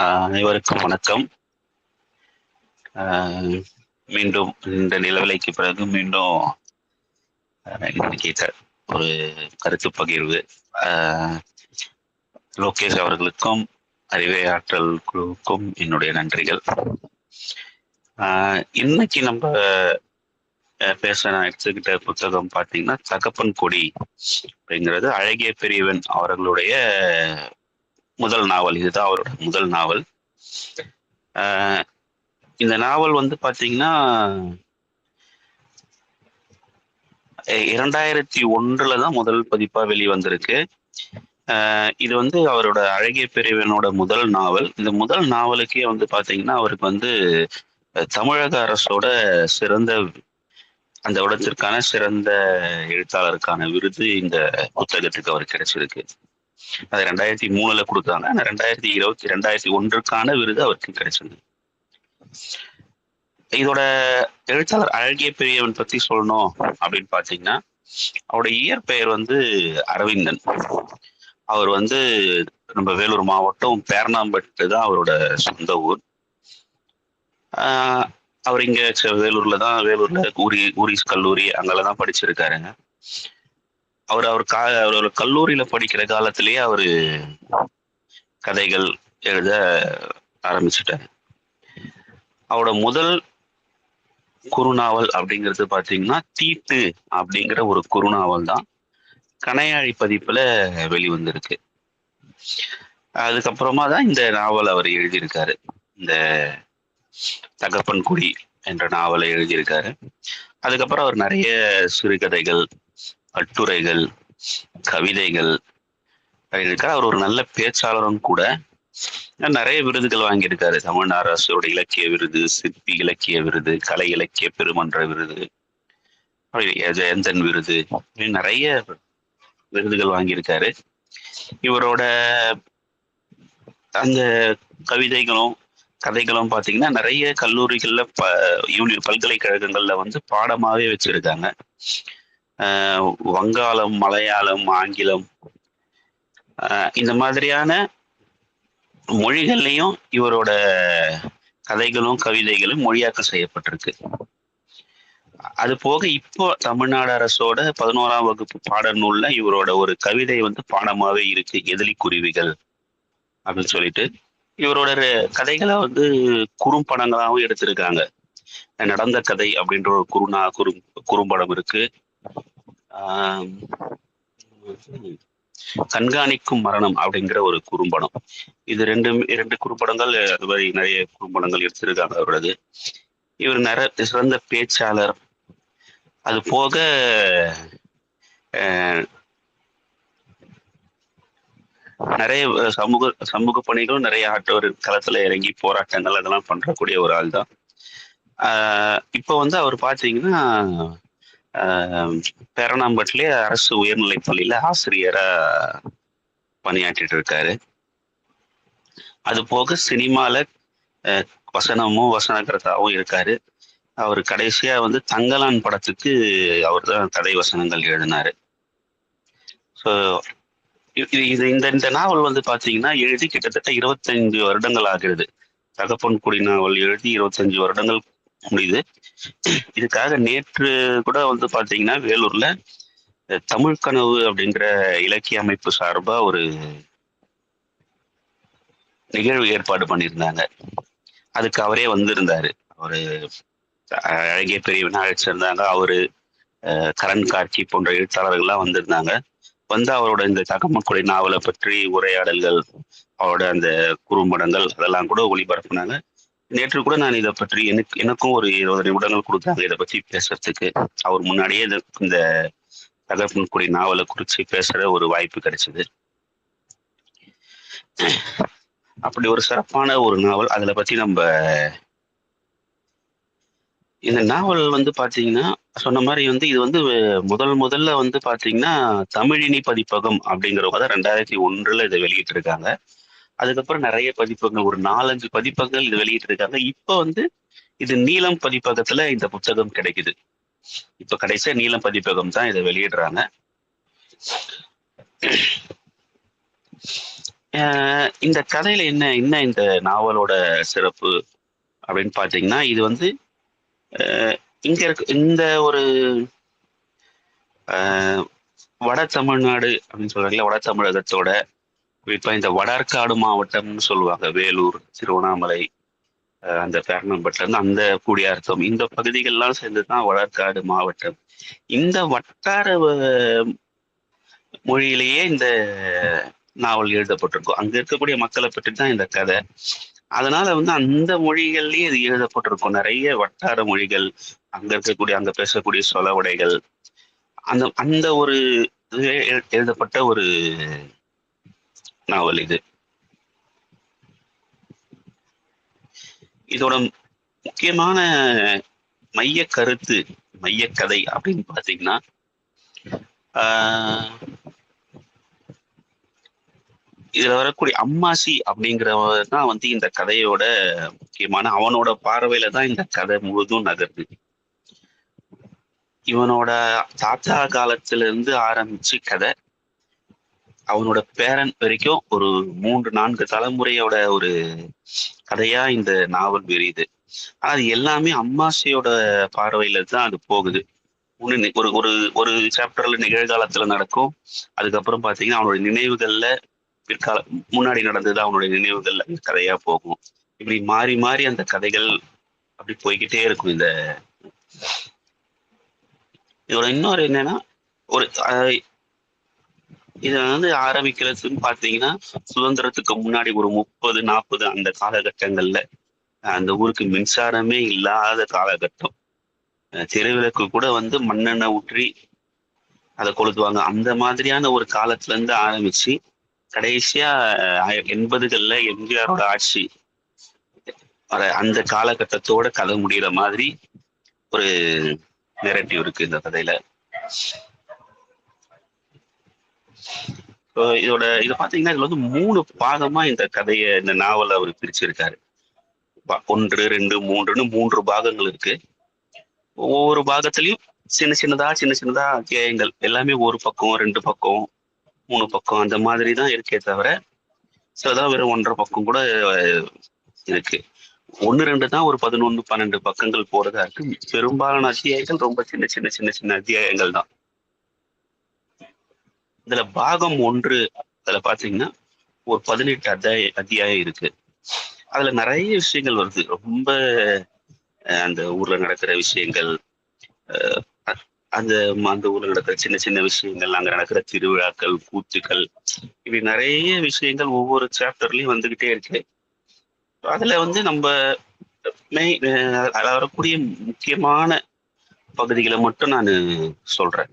அனைவருக்கும் வணக்கம். ஆஹ் மீண்டும் இந்த நிலவலைக்கு பிறகு மீண்டும் இன்னைக்கு ஒரு கருத்து பகிர்வு. லோகேஷ் அவர்களுக்கும் அறிவை ஆற்றல் குழுவுக்கும் என்னுடைய நன்றிகள். இன்னைக்கு நம்ம பேச நான் எடுத்துக்கிட்ட புத்தகம் பார்த்தீங்கன்னா தகப்பன் கொடி அப்படிங்கிறது அழகிய பெரியவன் அவர்களுடைய முதல் நாவல். இதுதான் அவரோட முதல் நாவல். இந்த நாவல் வந்து பாத்தீங்கன்னா 2001 தான் முதல் பதிப்பா வெளிவந்திருக்கு. இது வந்து அவரோட அழகிய பெரியவனோட முதல் நாவல். இந்த முதல் நாவலுக்கே வந்து பாத்தீங்கன்னா அவருக்கு வந்து தமிழக அரசோட சிறந்த அந்த இடத்திற்கான சிறந்த எழுத்தாளருக்கான விருது இந்த புத்தகத்துக்கு அவருக்கு கிடைச்சிருக்கு. அது 2003 கொடுத்தாங்க. 2001 விருது அவருக்கு கிடைச்சது. இதோட எழுத்தாளர் அழகிய பெரியவன் பத்தி சொல்லணும் அப்படின்னு பாத்தீங்கன்னா அவருடைய இயற்பெயர் வந்து அரவிந்தன். அவர் வந்து நம்ம வேலூர் மாவட்டம் பேரணாம்பட்டு தான் அவரோட சொந்த ஊர். அவர் இங்க வேலூர்ல ஊரிஸ் கல்லூரி அங்கெல்லாம் படிச்சிருக்காருங்க. அவரோட கல்லூரியில படிக்கிற காலத்திலேயே அவரு கதைகள் எழுத ஆரம்பிச்சுட்டாரு. அவரோட முதல் குறுநாவல் அப்படிங்கிறது பாத்தீங்கன்னா தீட்டு அப்படிங்கிற ஒரு குறுநாவல் தான் கணையாழி பதிப்புல வெளிவந்திருக்கு. அதுக்கப்புறமா தான் இந்த நாவல் அவர் எழுதியிருக்காரு. இந்த தகப்பன் குடி என்ற நாவலை எழுதியிருக்காரு. அதுக்கப்புறம் அவர் நிறைய சிறுகதைகள், கட்டுரைகள், கவிதைகள் எழுதியிருக்காரு. அவர் ஒரு நல்ல பேச்சாளரும் கூட. நிறைய விருதுகள் வாங்கியிருக்காரு. தமிழ்நாடு அரசோட இலக்கிய விருது, சிற்பி இலக்கிய விருது, கலை இலக்கிய பெருமன்ற விருது, ஜெயந்தன் விருது, நிறைய விருதுகள் வாங்கியிருக்காரு. இவரோட அந்த கவிதைகளும் கதைகளும் பாத்தீங்கன்னா நிறைய கல்லூரிகள்ல பல்கலைக்கழகங்கள்ல வந்து பாடமாவே வச்சிருக்காங்க. வங்காளம், மலையாளம், ஆங்கிலம் இந்த மாதிரியான மொழிகள்லையும் இவரோட கதைகளும் கவிதைகளும் மொழியாக்கம் செய்யப்பட்டிருக்கு. அது போக இப்போ தமிழ்நாடு அரசோட 11ஆம் வகுப்பு பாடநூல்ல இவரோட ஒரு கவிதை வந்து பாடமாவே இருக்கு, எதிலி குருவிகள் அப்படின்னு சொல்லிட்டு. இவரோட கதைகளை வந்து குறும்படங்களாகவும் எடுத்திருக்காங்க. நடந்த கதை அப்படின்ற ஒரு குறும்படம் இருக்கு. கண்காணிக்கும் மரணம் அப்படிங்கிற ஒரு குறும்படம். இது இரண்டு குறும்படங்கள், அது மாதிரி நிறைய குறும்படங்கள் எடுத்திருக்காங்க அவரது. இவர் நிறைய சிறந்த பேச்சாளர். அது போக நிறைய சமூக பணிகளும் நிறைய ஆட்டவர் களத்துல இறங்கி போராட்டங்கள் அதெல்லாம் பண்றக்கூடிய ஒரு ஆள் தான். இப்போ வந்து அவர் பாத்தீங்கன்னா பேரணாம்பட்டிலே அரசு உயர்நிலை பள்ளியில ஆசிரியரா பணியாற்றிட்டு இருக்காரு. அது போக சினிமால வசனகர்த்தாவும் இருக்காரு. அவர் கடைசியா வந்து தங்கலான் படத்துக்கு அவர் தான் கதை வசனங்கள் எழுதினாரு. ஸோ இந்த நாவல் வந்து பாத்தீங்கன்னா எழுதி கிட்டத்தட்ட 25 வருடங்கள் ஆகிறது. தகப்பன் குடி நாவல் எழுதி 25 வருடங்கள் முடியுது. இதுக்காக நேற்று கூட வந்து பாத்தீங்கன்னா வேலூர்ல தமிழ் கனவு அப்படிங்கிற இலக்கிய அமைப்பு சார்பா ஒரு நிகழ்வு ஏற்பாடு பண்ணியிருந்தாங்க. அதுக்கு அவரே வந்திருந்தாரு. அவரு அழகிய பெரியவனா அழைச்சிருந்தாங்க. அவரு கரண் காட்சி போன்ற எழுத்தாளர்கள்லாம் வந்திருந்தாங்க. வந்து அவரோட இந்த தகப்பன் நாவலை பற்றி உரையாடல்கள், அவரோட அந்த குறும்படங்கள் அதெல்லாம் கூட ஒளிபரப்புனாங்க. நேற்று கூட நான் இதை பற்றி எனக்கும் ஒரு 20 நிமிடங்கள் கொடுத்தாங்க இதை பற்றி பேசுறதுக்கு. அவர் முன்னாடியே இந்த தகப்பன் நாவலை குறித்து பேசுற ஒரு வாய்ப்பு கிடைச்சது. அப்படி ஒரு சிறப்பான ஒரு நாவல். அதுல பத்தி நம்ம இந்த நாவல் வந்து பாத்தீங்கன்னா சொன்ன மாதிரி வந்து இது வந்து முதல்ல வந்து பாத்தீங்கன்னா தமிழினி பதிப்பகம் அப்படிங்கிறவங்க தான் 2001 இதை வெளியிட்டு இருக்காங்க. அதுக்கப்புறம் நிறைய பதிப்பகங்கள், ஒரு 4-5 பதிப்பகங்கள் இது வெளியிட்டு இருக்காங்க. இப்ப வந்து இது நீலம் பதிப்பகத்துல இந்த புத்தகம் கிடைக்குது. இப்ப கடைசியா நீலம் பதிப்பகம் தான் இதை வெளியிடுறாங்க. இந்த கதையில என்ன என்ன இந்த நாவலோட சிறப்பு அப்படின்னு பார்த்தீங்கன்னா, இது வந்து இங்க இருக்கு இந்த ஒரு வட தமிழ்நாடு அப்படின்னு சொல்றாங்கல்ல, வட தமிழகத்தோட குறிப்பா இந்த வடார்காடு மாவட்டம்னு சொல்லுவாங்க. வேலூர், திருவண்ணாமலை, அந்த பேரணம்பட்டுல இருந்து அந்த கூடியார்த்தம் இந்த பகுதிகள்லாம் சேர்ந்துதான் வடார்காடு மாவட்டம். இந்த வட்டார மொழியிலேயே இந்த நாவல் எழுதப்பட்டிருக்கும். அங்க இருக்கக்கூடிய மக்களை பற்றி தான் இந்த கதை. அதனால வந்து அந்த மொழிகள்லயே இது எழுதப்பட்டிருக்கும். நிறைய வட்டார மொழிகள், அங்க இருக்கக்கூடிய அங்க பேசக்கூடிய சொலவடைகள், அந்த அந்த ஒரு எழுதப்பட்ட ஒரு நாவல் இது. இதோட முக்கியமான மைய கருத்து, மைய கதை அப்படின்னு பாத்தீங்கன்னா, இதுல வரக்கூடிய அம்மாசி அப்படிங்கிறவர் தான் வந்து இந்த கதையோட முக்கியமான, அவனோட பார்வையில தான் இந்த கதை முழுதும் நகருது. இவனோட தாத்தா காலத்துல இருந்து ஆரம்பிச்சு கதை அவனோட பேரன் வரைக்கும் ஒரு 3-4 தலைமுறையோட ஒரு கதையா இந்த நாவல் விரியுது. அது எல்லாமே அம்மாசியோட பார்வையில தான் அது போகுது. ஒரு ஒரு ஒரு சாப்டர்ல நிகழ்காலத்துல நடக்கும். அதுக்கப்புறம் பாத்தீங்கன்னா அவனோட நினைவுகள்ல பிற்கால முன்னாடி நடந்தது அவனுடைய நினைவுகள்ல கதையா போகும். இப்படி மாறி மாறி அந்த கதைகள் அப்படி போய்கிட்டே இருக்கும். இதோட இன்னொரு என்னன்னா, ஒரு இதை வந்து ஆரம்பிக்கிறதுன்னு பாத்தீங்கன்னா, சுதந்திரத்துக்கு முன்னாடி ஒரு 30-40 அந்த காலகட்டங்கள்ல அந்த ஊருக்கு மின்சாரமே இல்லாத காலகட்டம். தெருவிளக்கு கூட வந்து மண்ணெண்ணெய் ஊற்றி அதை கொளுத்துவாங்க. அந்த மாதிரியான ஒரு காலத்துல இருந்து ஆரம்பிச்சு கடைசியா 80கள்ல எம்ஜிஆரோட ஆட்சி அந்த காலகட்டத்தோட கதை முடிகிற மாதிரி ஒரு நெரேட்டிவ் இருக்கு இந்த கதையில. இதை பாத்தீங்கன்னா இதுல வந்து 3 பாகமா இந்த கதையை, இந்த நாவலை அவர் பிரிச்சிருக்காரு. 1, 2, 3ன்னு 3 பாகங்கள் இருக்கு. ஒவ்வொரு பாகத்திலையும் சின்ன சின்னதா அத்தியாயங்கள், எல்லாமே ஒரு பக்கம், 2 பக்கம், 3 பக்கம் அந்த மாதிரி தான் இருக்கே தவிர சிலதான் வெறும் 1.5 பக்கம் கூட இருக்கு. 1-2 தான் ஒரு 11-12 பக்கங்கள் போறதா இருக்கு. பெரும்பாலான அத்தியாயங்கள் ரொம்ப சின்ன அத்தியாயங்கள் தான். இதுல பாகம் 1 அதுல பாத்தீங்கன்னா ஒரு 18 அத்தியாயம் இருக்கு. அதுல நிறைய விஷயங்கள் வருது. ரொம்ப அந்த ஊர்ல நடக்கிற விஷயங்கள், அந்த அந்த ஊர்ல நடக்கிற சின்ன விஷயங்கள், அங்க நடக்கிற திருவிழாக்கள், கூத்துக்கள், இப்படி நிறைய விஷயங்கள் ஒவ்வொரு சாப்டர்லயும் வந்துகிட்டே இருக்கு. அதுல வந்து நம்ம வரக்கூடிய முக்கியமான பகுதிகளை மட்டும் நான் சொல்றேன்.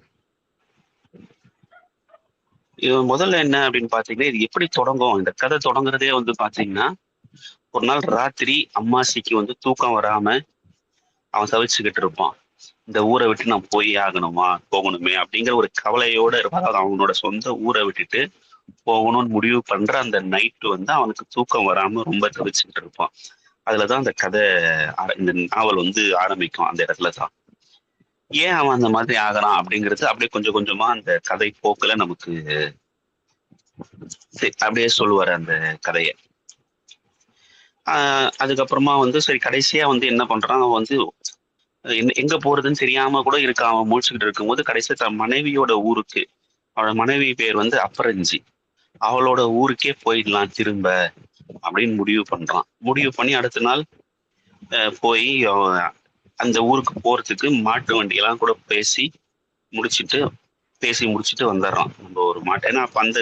இது முதல்ல என்ன அப்படின்னு பாத்தீங்கன்னா, இது எப்படி தொடங்கும், இந்த கதை தொடங்குறதே வந்து பாத்தீங்கன்னா, ஒரு நாள் ராத்திரி அம்மாசிக்கு வந்து தூக்கம் வராம அவன் தவிச்சுக்கிட்டு இருப்பான். இந்த ஊரை விட்டு நான் போகணுமே அப்படிங்கிற ஒரு கவலையோட இருப்பான். அவனோட சொந்த ஊரை விட்டுட்டு போகணும்னு முடிவு பண்ற அந்த நைட்டு வந்து அவனுக்கு தூக்கம் வராம ரொம்ப தவிச்சுக்கிட்டு இருப்பான். அதுலதான் அந்த கதை, இந்த நாவல் வந்து ஆரம்பிக்கும். அந்த இடத்துலதான் ஏன் அவன் அந்த மாதிரி ஆகிறான் அப்படிங்கிறது அப்படியே கொஞ்சம் கொஞ்சமா அந்த கதை போக்குல நமக்கு அப்படியே சொல்லுவாரு அந்த கதைய. அதுக்கப்புறமா வந்து சரி கடைசியா வந்து என்ன பண்றான், அவன் வந்து எங்க போறதுன்னு தெரியாம கூட இருக்கான். அவன் முழிச்சுக்கிட்டு இருக்கும்போது கடைசியா தன் மனைவியோட ஊருக்கு, அவளோட மனைவி பேர் வந்து அப்பரஞ்சி, அவளோட ஊருக்கே போயிடலாம் திரும்ப அப்படின்னு முடிவு பண்றான். முடிவு பண்ணி அடுத்த நாள் போய் அந்த ஊருக்கு போறதுக்கு மாட்டு வண்டியெல்லாம் கூட பேசி முடிச்சுட்டு வந்துடுறான். நம்ம ஒரு மாட்டை, ஏன்னா அப்ப அந்த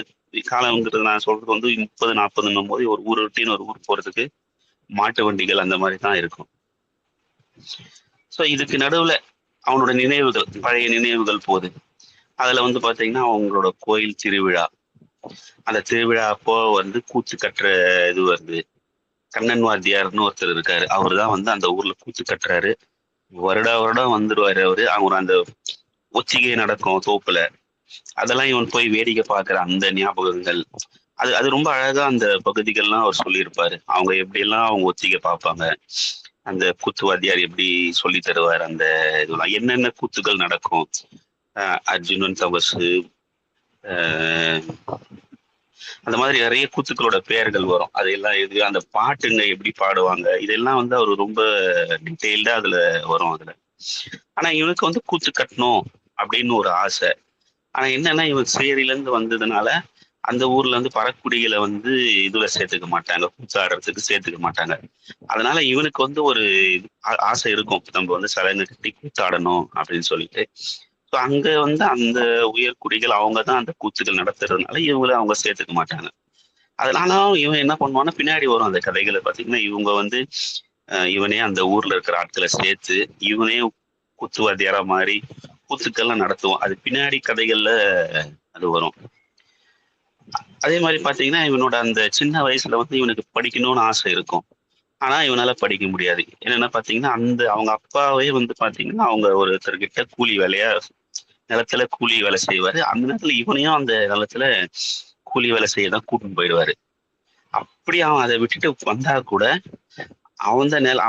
காலங்கிறது நான் சொல்றது வந்து 30-40 போது ஒரு ஊர் விட்டு ஒரு ஊர் போறதுக்கு மாட்டு வண்டிகள் அந்த மாதிரி தான் இருக்கும். ஸோ இதுக்கு நடுவுல அவனோட நினைவுகள், பழைய நினைவுகள் போகுது. அதுல வந்து பாத்தீங்கன்னா அவங்களோட கோயில் திருவிழா, அந்த திருவிழா அப்போ வந்து கூத்து கட்டுற இது வருது. கண்ணன் வாத்தியார்னு ஒருத்தர் இருக்காரு. அவரு தான் வந்து அந்த ஊர்ல கூத்து கட்டுறாரு. வருடம் வந்துருவாரு அவரு. அவங்க அந்த ஒத்திகை நடக்கும் தோப்புல, அதெல்லாம் இவன் போய் வேடிக்கை பார்க்குற அந்த ஞாபகங்கள், அது ரொம்ப அழகா அந்த பகுதிகள்லாம் அவர் சொல்லியிருப்பாரு. அவங்க எப்படியெல்லாம் அவங்க ஒத்திகை பார்ப்பாங்க, அந்த கூத்துவாத்தியார் எப்படி சொல்லி தருவார், அந்த இதெல்லாம் என்னென்ன கூத்துகள் நடக்கும், அர்ஜுனன் தபசு, அந்த மாதிரி நிறைய கூத்துக்களோட பெயர்கள் வரும். அதெல்லாம் எது அந்த பாட்டுங்க எப்படி பாடுவாங்க இதெல்லாம் வந்து அவர் ரொம்ப டீட்டெயில்டா அதுல வரும் அதுல. ஆனா இவனுக்கு வந்து கூத்து கட்டணும் அப்படின்னு ஒரு ஆசை. ஆனா என்னன்னா இவன் சேரியில இருந்து வந்ததுனால அந்த ஊர்ல வந்து பறக்குடிகளை வந்து இதுல சேர்த்துக்க மாட்டாங்க, கூத்தாடுறதுக்கு சேர்த்துக்க மாட்டாங்க. அதனால இவனுக்கு வந்து ஒரு ஆசை இருக்கும், நம்ம வந்து சலங்கை கட்டி கூத்தாடணும் அப்படின்னு சொல்லிட்டு. ஸோ அங்க வந்து அந்த உயர்குடிகள் அவங்க தான் அந்த கூத்துகள் நடத்துறதுனால இவங்களை அவங்க சேர்த்துக்க மாட்டாங்க. அதனால இவன் என்ன பண்ணுவான்னா பின்னாடி வரும் அந்த கதைகளை பார்த்தீங்கன்னா இவங்க வந்து இவனே அந்த ஊர்ல இருக்கிற ஆட்களை சேர்த்து இவனே குத்துவாத்தியாரா மாதிரி கூத்துக்கள்லாம் நடத்துவான். அது பின்னாடி கதைகள்ல அது வரும். அதே மாதிரி பாத்தீங்கன்னா இவனோட அந்த சின்ன வயசுல வந்து இவனுக்கு படிக்கணும்னு ஆசை இருக்கும். ஆனா இவனால படிக்க முடியாது. என்னன்னா பாத்தீங்கன்னா அந்த அவங்க அப்பாவே வந்து பாத்தீங்கன்னா அவங்க ஒருத்தர்கிட்ட கூலி வேலையா நிலத்துல கூலி வேலை செய்வாரு. அந்த நேரத்துல இவனையும் அந்த நிலத்துல கூலி வேலை செய்ய தான் கூட்டின்னு போயிடுவாரு. அப்படி அவன் அதை விட்டுட்டு வந்தா கூட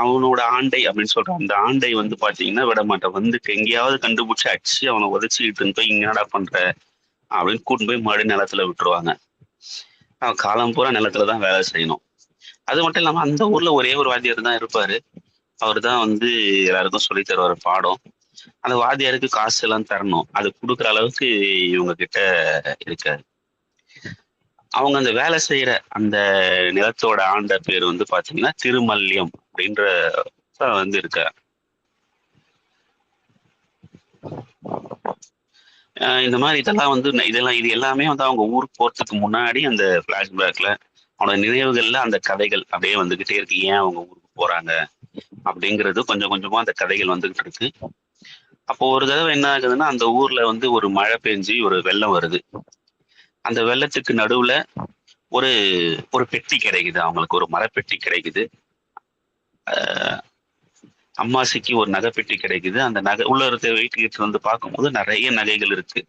அவனோட ஆண்டை அப்படின்னு சொல்ற அந்த ஆண்டை வந்து பாத்தீங்கன்னா விட மாட்டான். வந்து எங்கேயாவது கண்டுபிடிச்சு அடிச்சு அவனை உதச்சிக்கிட்டு போய் இங்க என்னடா பண்ற அப்படின்னு கூட்டின்னு போய் மறுபடியும் நிலத்துல விட்டுருவாங்க. அவன் காலம் பூரா நிலத்துல தான் வேலை செய்யணும். அது மட்டும் இல்லாம அந்த ஊர்ல ஒரே ஒரு வாத்தியார் தான் இருப்பாரு. அவர் தான் வந்து எல்லாருக்கும் சொல்லி தருவார் பாடம். அந்த வாத்தியாருக்கு காசு எல்லாம் தரணும், அது கொடுக்குற அளவுக்கு இவங்க கிட்ட இருக்காது. அவங்க அந்த வேலை செய்யற அந்த நிலத்தோட ஆண்ட பேர் வந்து பாத்தீங்கன்னா திருமல்யம் அப்படின்ற வந்து இருக்க. இந்த மாதிரி இதெல்லாம் வந்து இது எல்லாமே வந்து அவங்க ஊருக்கு போறதுக்கு முன்னாடி அந்த பிளாஷ்பேக்ல அவனோட நினைவுகள்ல அந்த கதைகள் அப்படியே வந்துகிட்டே இருக்கு. ஏன் அவங்க ஊருக்கு போறாங்க அப்படிங்கிறது கொஞ்சம் கொஞ்சமா அந்த கதைகள் வந்துகிட்டு இருக்கு. அப்போ ஒரு தடவை என்ன ஆகுதுன்னா அந்த ஊர்ல வந்து ஒரு மழை பெஞ்சு ஒரு வெள்ளம் வருது. அந்த வெள்ளத்துக்கு நடுவுல ஒரு ஒரு பெட்டி கிடைக்குது, அவங்களுக்கு ஒரு மரப்பெட்டி கிடைக்குது. அம்மாசிக்கு ஒரு நகைப்பெட்டி கிடைக்குது. அந்த நகை உள்ள இருக்க வீட்டுக்கிட்ட வந்து பார்க்கும்போது நிறைய நகைகள் இருக்கு.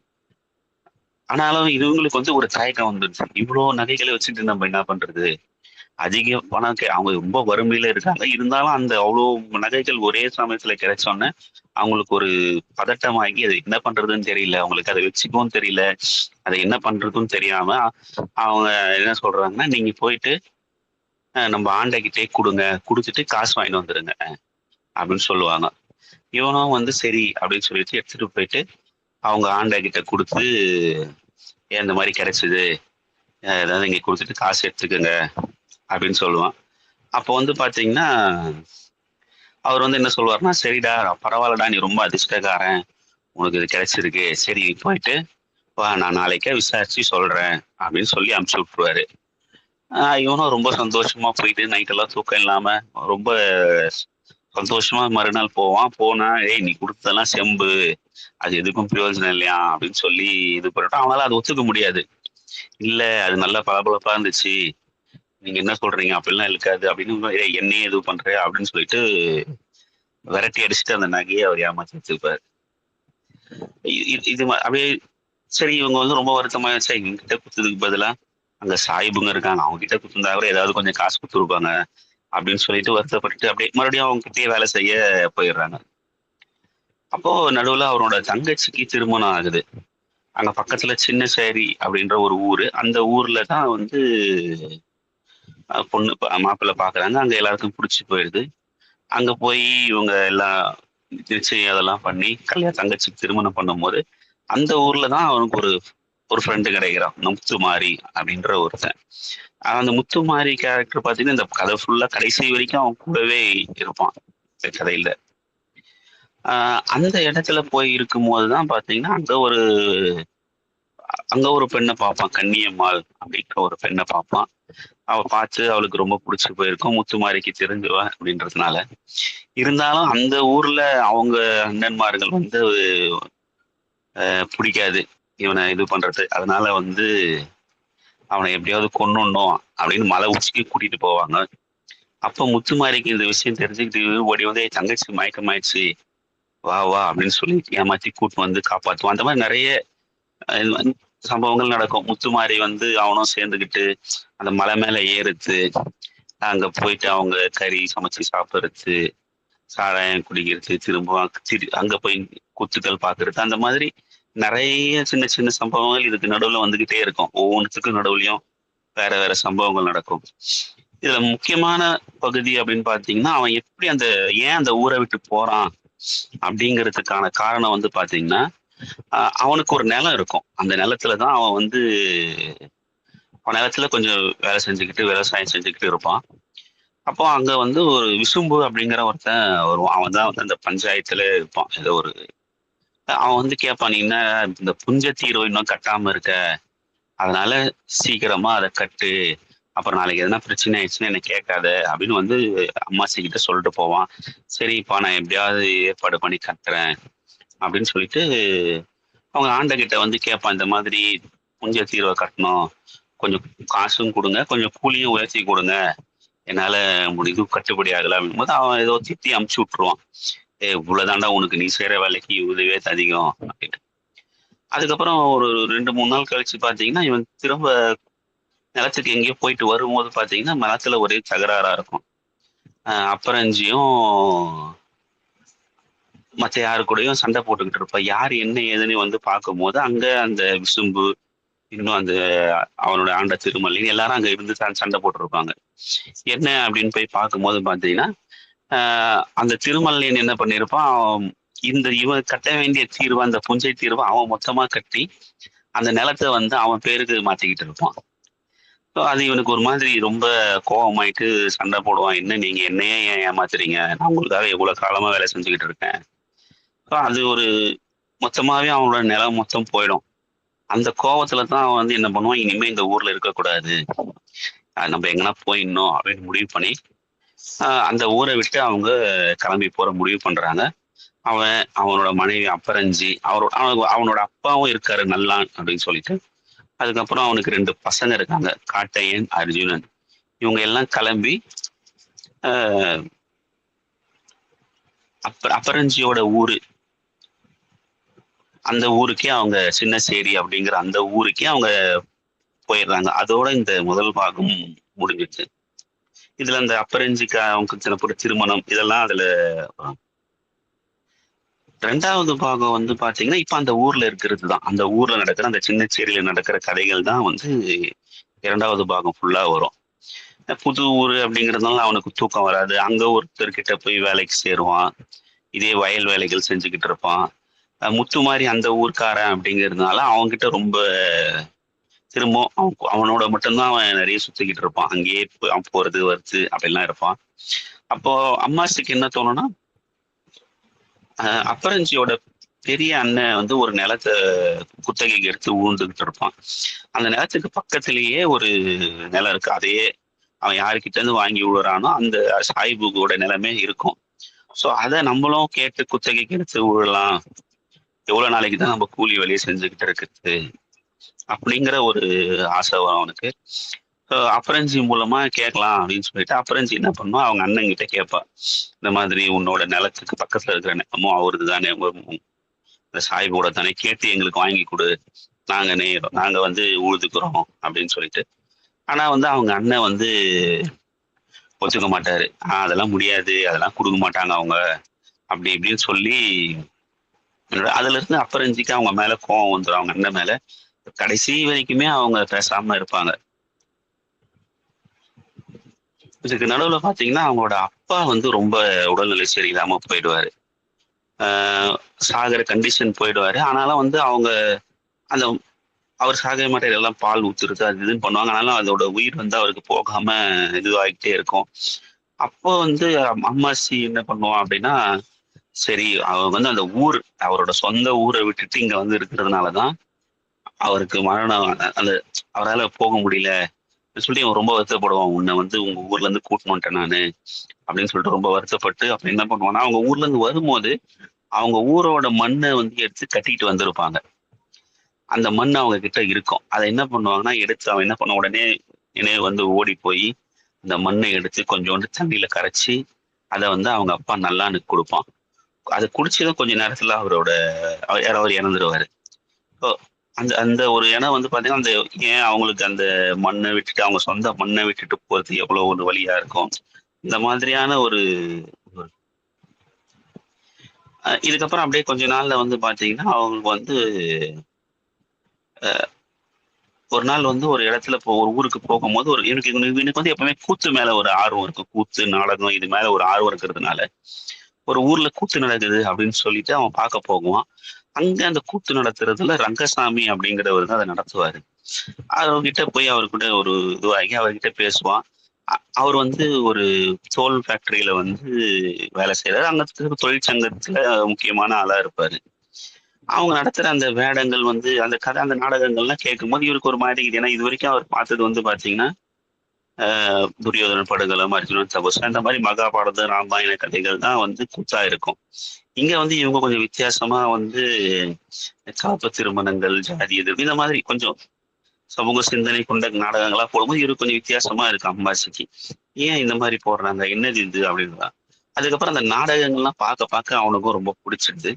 ஆனாலும் இவங்களுக்கு வந்து ஒரு தயக்கம் வந்துருச்சு, இவ்வளவு நகைகளை வச்சுட்டு நம்ம என்ன பண்றது? அதிக பணம் அவங்க ரொம்ப வறுமையில இருக்காங்க. இருந்தாலும் அந்த அவ்வளவு நகைகள் ஒரே சமயத்துல கிடைச்சோன்னே அவங்களுக்கு ஒரு பதட்டமாகி அது என்ன பண்றதுன்னு தெரியல, அவங்களுக்கு அதை வச்சுக்கவும் தெரியல, அதை என்ன பண்றதுன்னு தெரியாம அவங்க என்ன சொல்றாங்கன்னா நீங்க போயிட்டு நம்ம ஆண்டைக்கிட்டே கொடுங்க, கொடுத்துட்டு காசு வாங்கிட்டு வந்துருங்க அப்படின்னு சொல்லுவாங்க. இவனும் வந்து சரி அப்படின்னு சொல்லிட்டு எடுத்துட்டு போயிட்டு அவங்க ஆண்டை கிட்ட கொடுத்து ஏன் இந்த மாதிரி கிடைச்சது, ஏதாவது இங்க கொடுத்துட்டு காசு எடுத்துக்கோங்க அப்படின்னு சொல்லுவான். அப்போ வந்து பாத்தீங்கன்னா அவர் வந்து என்ன சொல்லுவாருன்னா சரிடா பரவாயில்லடா நீ ரொம்ப அதிர்ஷ்டக்காரன், உனக்கு இது கிடைச்சிருக்கு, சரி போயிட்டு வா நான் நாளைக்கே விசாரிச்சு சொல்றேன் அப்படின்னு சொல்லி அனுப்பிச்சு விட்டுருவாரு. இவனும் ரொம்ப சந்தோஷமா போயிட்டு நைட்டெல்லாம் தூக்கம் இல்லாம ரொம்ப சந்தோஷமா மறுநாள் போவான். போனா ஏய் நீ கொடுத்ததெல்லாம் செம்பு, அது எதுக்கும் பிரயோஜனம் இல்லையா அப்படின்னு சொல்லி இது பண்ணிட்டோம். அவனால அதை ஒத்துக்க முடியாது. இல்ல அது நல்லா பளபளப்பா இருந்துச்சு, நீங்க என்ன சொல்றீங்க அப்படிலாம் இருக்காது அப்படின்னு என்னையே இது பண்ற அப்படின்னு சொல்லிட்டு விரட்டி அடிச்சுட்டு அந்த நகையை அவர் ஏமாத்தி வச்சிருப்பாரு. இது அப்படியே சரி இவங்க வந்து ரொம்ப வருத்தமாயிடுச்சா இவங்க கிட்ட குத்துறதுக்கு பதிலா அங்க சாயிபுங்க இருக்காங்க, அவங்க கிட்ட குத்துருந்தா கூட ஏதாவது கொஞ்சம் காசு கொடுத்துருப்பாங்க அப்படின்னு சொல்லிட்டு வருத்தப்பட்டு அப்படியே மறுபடியும் அவங்க கிட்டயே வேலை செய்ய போயிடுறாங்க. அப்போ நடுவுல அவரோட தங்கச்சிக்கு திருமணம் ஆகுது. அங்க பக்கத்துல சின்ன சேரி அப்படின்ற ஒரு ஊரு. அந்த ஊர்ல தான் வந்து பொண்ணு மாப்பிள்ளை பாக்குறாங்க. அங்க எல்லாருக்கும் பிடிச்சி போயிடுது. அங்க போய் இவங்க எல்லாம் நிச்சயம் அதெல்லாம் பண்ணி தங்கச்சிக்கு திருமணம் பண்ணும்போது அந்த ஊர்ல தான் அவனுக்கு ஒரு ஒரு ஃப்ரெண்டு கிடைக்கிறான், முத்துமாரி அப்படின்ற ஒருத்தன். அந்த முத்துமாரி கேரக்டர் பார்த்தீங்கன்னா இந்த கதை ஃபுல்லா கடைசி வரைக்கும் அவன் கூடவே இருப்பான் இந்த கதையில. அந்த இடத்துல போய் இருக்கும்போது தான் பார்த்தீங்கன்னா அங்க ஒரு பெண்ணை பார்ப்பான், கன்னியம்மாள் அப்படின்ற ஒரு பெண்ணை பார்ப்பான். அவ பார்த்து அவளுக்கு ரொம்ப பிடிச்சி போயிருக்கும், முத்துமாரிக்கு தெரிஞ்சுவா அப்படின்றதுனால. இருந்தாலும் அந்த ஊர்ல அவங்க அண்ணன்மார்கள் வந்து பிடிக்காது இவனை இது பண்றது. அதனால வந்து அவனை எப்படியாவது கொன்னுடணும் அப்படின்னு மலை உச்சிக்கு கூட்டிட்டு போவாங்க. அப்ப முத்துமாரிக்கு இந்த விஷயம் தெரிஞ்சுக்கிட்டு ஓடி வந்து தங்கச்சி மயக்கமாயிடுச்சு வா வா அப்படின்னு சொல்லி ஏமாத்தி கூட்டு வந்து காப்பாற்றுவான். அந்த மாதிரி நிறைய சம்பவங்கள் நடக்கும். முத்துமாரி வந்து அவனும் சேர்ந்துக்கிட்டு அந்த மலை மேல ஏறுது, அங்க போயிட்டு அவங்க கறி சமைச்சு சாப்பிடுறது, சாராயம் குடிக்கிறது, திரும்ப அங்க போய் குத்துக்கள் பாக்குறது, அந்த மாதிரி நிறைய சின்ன சின்ன சம்பவங்கள் இதுக்கு நடுவுல வந்துகிட்டே இருக்கும். ஒவ்வொன்றுத்துக்கும் நடுவுலயும் வேற வேற சம்பவங்கள் நடக்கும். இதுல முக்கியமான பகுதி அப்படின்னு பார்த்தீங்கன்னா, அவன் எப்படி ஏன் அந்த ஊர விட்டு போறான் அப்படிங்கிறதுக்கான காரணம் வந்து பார்த்தீங்கன்னா, அவனுக்கு ஒரு நிலம் இருக்கும். அந்த நிலத்துல தான் அவன் நிலத்துல கொஞ்சம் வேலை செஞ்சுக்கிட்டு, விவசாயம் செஞ்சுக்கிட்டு இருப்பான். அப்போ அங்க வந்து ஒரு விசும்பு அப்படிங்கிற ஒருத்தன் வருவான். அவன் தான் வந்து அந்த பஞ்சாயத்துல இருப்பான். ஏதோ ஒரு அவன் வந்து கேட்பான், "நீ என்ன இந்த புஞ்ச தீர்வை இன்னும் கட்டாம இருக்க? அதனால சீக்கிரமா அத கட்டு. அப்புறம் நாளைக்கு எதனா பிரச்சனை ஆயிடுச்சுன்னா என்ன கேட்காத" அப்படின்னு வந்து அம்மாச்சி கிட்ட சொல்லிட்டு போவான். "சரிப்பா நான் எப்படியாவது ஏற்பாடு பண்ணி கட்டுறேன்" அப்படின்னு சொல்லிட்டு அவங்க ஆண்டகிட்ட வந்து கேட்பான். இந்த மாதிரி புஞ்ச தீர்வை கட்டணும். கொஞ்சம் காசும் குடுங்க. கொஞ்சம் கூலியும் உயர்த்தி குடுங்க. என்னால இது கட்டுப்படி ஆகல அப்படிங்கும்போது, அவன் ஏதோ திட்டி அனுப்பிச்சு விட்டுருவான். "ஏய் இவ்வளவுதான்டா உனக்கு நீ செய்ற வேலைக்கு இதுவே அதிகம்" அப்படின்னு. அதுக்கப்புறம் ஒரு 2, 3 நாள் கழிச்சு பார்த்தீங்கன்னா, இவன் திரும்ப நிலத்துக்கு எங்கேயோ போயிட்டு வரும்போது பார்த்தீங்கன்னா, நிலத்துல ஒரே தகராறா இருக்கும். அப்பரஞ்சியும் மத்த யாரு கூடயும் சண்டை போட்டுக்கிட்டு இருப்பான். யார் என்ன ஏதுன்னு வந்து பார்க்கும்போது, அங்க அந்த விசும்பு, இன்னும் அவனோட ஆண்ட திருமல்லின்னு எல்லாரும் அங்க இருந்து சண்டை போட்டுருப்பாங்க. என்ன அப்படின்னு போய் பார்க்கும்போது பார்த்தீங்கன்னா, அந்த திருமல்லியன் என்ன பண்ணியிருப்பான், இவன் கட்ட வேண்டிய தீர்வ, அந்த புஞ்சை தீர்வ அவன் மொத்தமா கட்டி, அந்த நிலத்த வந்து அவன் பேருக்கு மாத்திக்கிட்டு இருப்பான். ஸோ அது இவனுக்கு ஒரு மாதிரி ரொம்ப கோவமாயிட்டு சண்டை போடுவான். "என்ன நீங்க என்னையே ஏன் ஏமாத்துறீங்க? நான் உங்களுக்காக எவ்வளவு காலமா வேலை செஞ்சுக்கிட்டு இருக்கேன்." ஸோ அது மொத்தமாவே அவனோட நிலம் மொத்தம் போயிடும். அந்த கோவத்துல தான் அவன் வந்து என்ன பண்ணுவான், "இனிமே இந்த ஊர்ல இருக்கக்கூடாது. நம்ம எங்கனா போயிடணும்" அப்படின்னு முடிவு பண்ணி, அந்த ஊரை விட்டு அவங்க கிளம்பி போற முடிவு பண்றாங்க. அவனோட மனைவி அப்பரஞ்சி, அவனோட அப்பாவும் இருக்காரு நல்லான் அப்படின்னு சொல்லிட்டு. அதுக்கப்புறம் அவனுக்கு 2 பசங்க இருக்காங்க. காட்டையன், அர்ஜுனன். இவங்க எல்லாம் கிளம்பி அ அப்பரஞ்சியோட ஊரு, அந்த ஊருக்கே அவங்க சின்னசேரி அப்படிங்கிற அந்த ஊருக்கே அவங்க போயிடுறாங்க. அதோட இந்த முதல் பாகம் முடிஞ்சுச்சு. இதுல அந்த அப்பரஞ்சிக்கு அவங்களுக்கு சில பேர் திருமணம் இதெல்லாம் அதுல வரும். 2வது பாகம் வந்து பார்த்தீங்கன்னா, இப்ப அந்த ஊர்ல இருக்கிறது தான். அந்த ஊர்ல நடக்கிற அந்த சின்னச்சேரியில நடக்கிற கதைகள் தான் வந்து 2வது பாகம் ஃபுல்லா வரும். புது ஊரு அப்படிங்கிறதுனால அவனுக்கு தூக்கம் வராது. அங்க ஒருத்தர்கிட்ட போய் வேலைக்கு சேருவான். இதே வயல் வேலைகள் செஞ்சுக்கிட்டு இருப்பான். முத்துமாரி அந்த ஊர்க்காரன் அப்படிங்கிறதுனால அவன்கிட்ட ரொம்ப திரும்பவும் அவனோட மட்டும் தான் அவன் நிறைய சுத்திக்கிட்டு இருப்பான். அங்கேயே அவன் போறது, வருது அப்படிலாம் இருப்பான். அப்போ அம்மாசிக்கு என்ன தோணும்னா, அப்பரஞ்சியோட பெரிய அண்ணன் வந்து ஒரு நிலத்த குத்தகைக்கு எடுத்து உழுந்துகிட்டு இருப்பான். அந்த நிலத்துக்கு பக்கத்திலேயே ஒரு நிலம் இருக்கு. அதையே அவன் யாருக்கிட்ட இருந்து வாங்கி விழுறானோ அந்த சாயிபுவோட நிலமே இருக்கும். ஸோ அத நம்மளும் கேட்டு குத்தகைக்கு எடுத்து விழலாம். எவ்வளவு நாளைக்கு தான் நம்ம கூலி வேலையை செஞ்சுக்கிட்டு இருக்குது அப்படிங்கிற ஒரு ஆசை வரும் அவனுக்கு. அப்புறஞ்சி மூலமா கேட்கலாம் அப்படின்னு சொல்லிட்டு அப்புறஞ்சி என்ன பண்ணும், அவங்க அண்ணன் கிட்ட கேட்பா. இந்த மாதிரி உன்னோட நிலத்துக்கு பக்கத்துல இருக்கிற நிலமும் அவருது தானே, இந்த சாய்போட தானே, கேட்டு எங்களுக்கு வாங்கி கொடு, நாங்க வந்து உழுதுக்குறோம் அப்படின்னு சொல்லிட்டு. ஆனா வந்து அவங்க அண்ணன் வந்து ஒத்துக்க மாட்டாரு. அதெல்லாம் முடியாது, அதெல்லாம் கொடுக்க மாட்டாங்க அவங்க அப்படி இப்படின்னு சொல்லி, அதுல இருந்து அப்பரஞ்சிக்கு அவங்க மேல கோவம் வந்துடும், அவங்க அண்ணன் மேல. கடைசி வரைக்குமே அவங்க பேசாம இருப்பாங்க. இதுக்கு நடுவுல பாத்தீங்கன்னா அவங்களோட அப்பா வந்து ரொம்ப உடல்நிலை சரியில்லாம போயிடுவாரு. சாகிற கண்டிஷன் போயிடுவாரு. ஆனாலும் வந்து அவங்க அந்த அவர் சாகவே மாட்டாரு. எல்லாம் பால் ஊத்துறது அது இதுன்னு பண்ணுவாங்க. ஆனாலும் அதோட உயிர் வந்து அவருக்கு போகாம இதுவாகிட்டே இருக்கும். அப்போ வந்து அம்மாச்சி என்ன பண்ணுவான் அப்படின்னா, சரி அவர் வந்து அந்த ஊர், அவரோட சொந்த ஊரை விட்டுட்டு இங்க வந்து இருக்கிறதுனாலதான் அவருக்கு மரணம், அந்த அவரால் போக முடியல சொல்லி அவன் ரொம்ப வருத்தப்படுவான். உன்னை வந்து உங்க ஊர்ல இருந்து கூட்டின்னு வந்துட்டேன் நானு அப்படின்னு சொல்லிட்டு ரொம்ப வருத்தப்பட்டு அப்ப என்ன பண்ணுவான்னா, அவங்க ஊர்ல இருந்து வரும்போது அவங்க ஊரோட மண்ணை வந்து எடுத்து கட்டிட்டு வந்திருப்பாங்க. அந்த மண் அவங்க கிட்ட இருக்கும். அதை என்ன பண்ணுவாங்கன்னா, எடுத்து அவன் என்ன பண்ண உடனே நினைவு வந்து ஓடி போய் அந்த மண்ணை எடுத்து கொஞ்சோண்டு தண்ணியில கரைச்சி அதை வந்து அவங்க அப்பா நல்லானுக்கு கொடுப்பான். அதை குடிச்சதும் கொஞ்ச நேரத்துல அவர் இறந்துருவாரு. ஸோ அந்த அந்த ஒரு இனம் வந்து பாத்தீங்கன்னா, ஏன் அவங்களுக்கு அந்த மண்ணை விட்டுட்டு அவங்க சொந்த மண்ணை விட்டுட்டு போறது எவ்வளவு ஒரு வழியா இருக்கும். இந்த மாதிரியான ஒரு இதுக்கப்புறம் அப்படியே கொஞ்ச நாள்ல வந்து பாத்தீங்கன்னா அவங்களுக்கு வந்து ஒரு நாள் வந்து ஒரு இடத்துல ஒரு ஊருக்கு போகும்போது எனக்கு வந்து எப்பவுமே கூத்து மேல ஒரு ஆர்வம் இருக்கும். கூத்து, நாடகம் இது மேல ஒரு ஆர்வம் இருக்கிறதுனால, ஒரு ஊர்ல கூத்து நடக்குது அப்படின்னு சொல்லிட்டு அவன் பார்க்க போகுவான். அங்க அந்த கூத்து நடத்துறதுல ரங்கசாமி அப்படிங்கிறவர் தான் அத நடத்துவாரு. அவர்கிட்ட போய் அவர்கிட்ட ஒரு இதுவாகி அவர்கிட்ட பேசுவான். அவர் வந்து ஒரு தோல் ஃபேக்டரியில வந்து வேலை செய்றாரு. அங்க தொழிற்சங்கத்துல முக்கியமான ஆளா இருப்பாரு. அவங்க நடத்துற அந்த வேடங்கள் வந்து அந்த கதை, அந்த நாடகங்கள்லாம் கேட்கும்போது இவருக்கு ஒரு மாரி இருக்குது. ஏன்னா இதுவரைக்கும் அவர் பார்த்தது வந்து பார்த்தீங்கன்னா, துரியோதனன் படுகளம், அர்ஜுனன் தபசு இந்த மாரி மகாபாரதம், ராமாயண கதைகள் தான் வந்து கூத்தா இருக்கும். இங்க வந்து இவங்க கொஞ்சம் வித்தியாசமா வந்து கலப்பு திருமணங்கள், ஜாதி எதிர்ப்பு இந்த மாதிரி கொஞ்சம் சமூக சிந்தனை கொண்ட நாடகங்களா போடும்போது இவருக்கு கொஞ்சம் வித்தியாசமா இருக்கு அம்பாசிக்கு. ஏன் இந்த மாரி போடுறாங்க? என்னது இது? அப்படின்றான். அதுக்கப்புறம் அந்த நாடகங்கள்லாம் பார்க்க பார்க்க அவனுக்கும் ரொம்ப புடிச்சிடுது.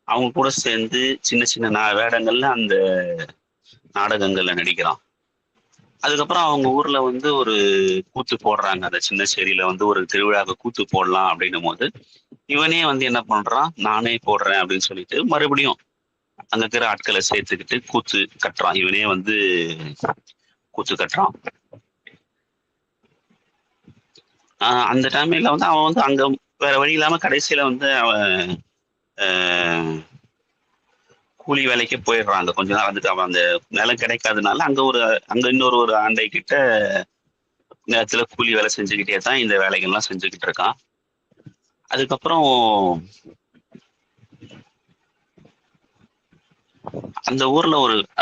அவங்க கூட சேர்ந்து சின்ன சின்ன வேடங்கள்ல அந்த நாடகங்கள்ல நடிக்கிறான். அதுக்கப்புறம் அவங்க ஊர்ல வந்து ஒரு கூத்து போடுறாங்க. அந்த சின்ன சேரியில வந்து ஒரு திருவிழாவுக்கு கூத்து போடலாம் அப்படின்னும்போது, இவனே வந்து என்ன பண்றான், நானே போடுறேன் அப்படின்னு சொல்லிட்டு மறுபடியும் அங்க இருக்கிற ஆட்கள சேர்த்துக்கிட்டு கூத்து கட்டுறான். இவனே வந்து கூத்து கட்டுறான். அந்த டைம்ல வந்து அவன் வந்து அங்க வேற வழி இல்லாம கடைசியில வந்து அவன் கூலி வேலைக்கே போயிடுறான். அந்த கொஞ்ச நாள் அதுக்கு அவன் அந்த நிலம் கிடைக்காதனால அங்க இன்னொரு ஒரு ஆண்டை கிட்ட நேரத்துல கூலி வேலை செஞ்சுக்கிட்டே தான் இந்த வேலைகள்லாம் செஞ்சுக்கிட்டு இருக்கான். அதுக்கப்புறம் அந்த ஊர்ல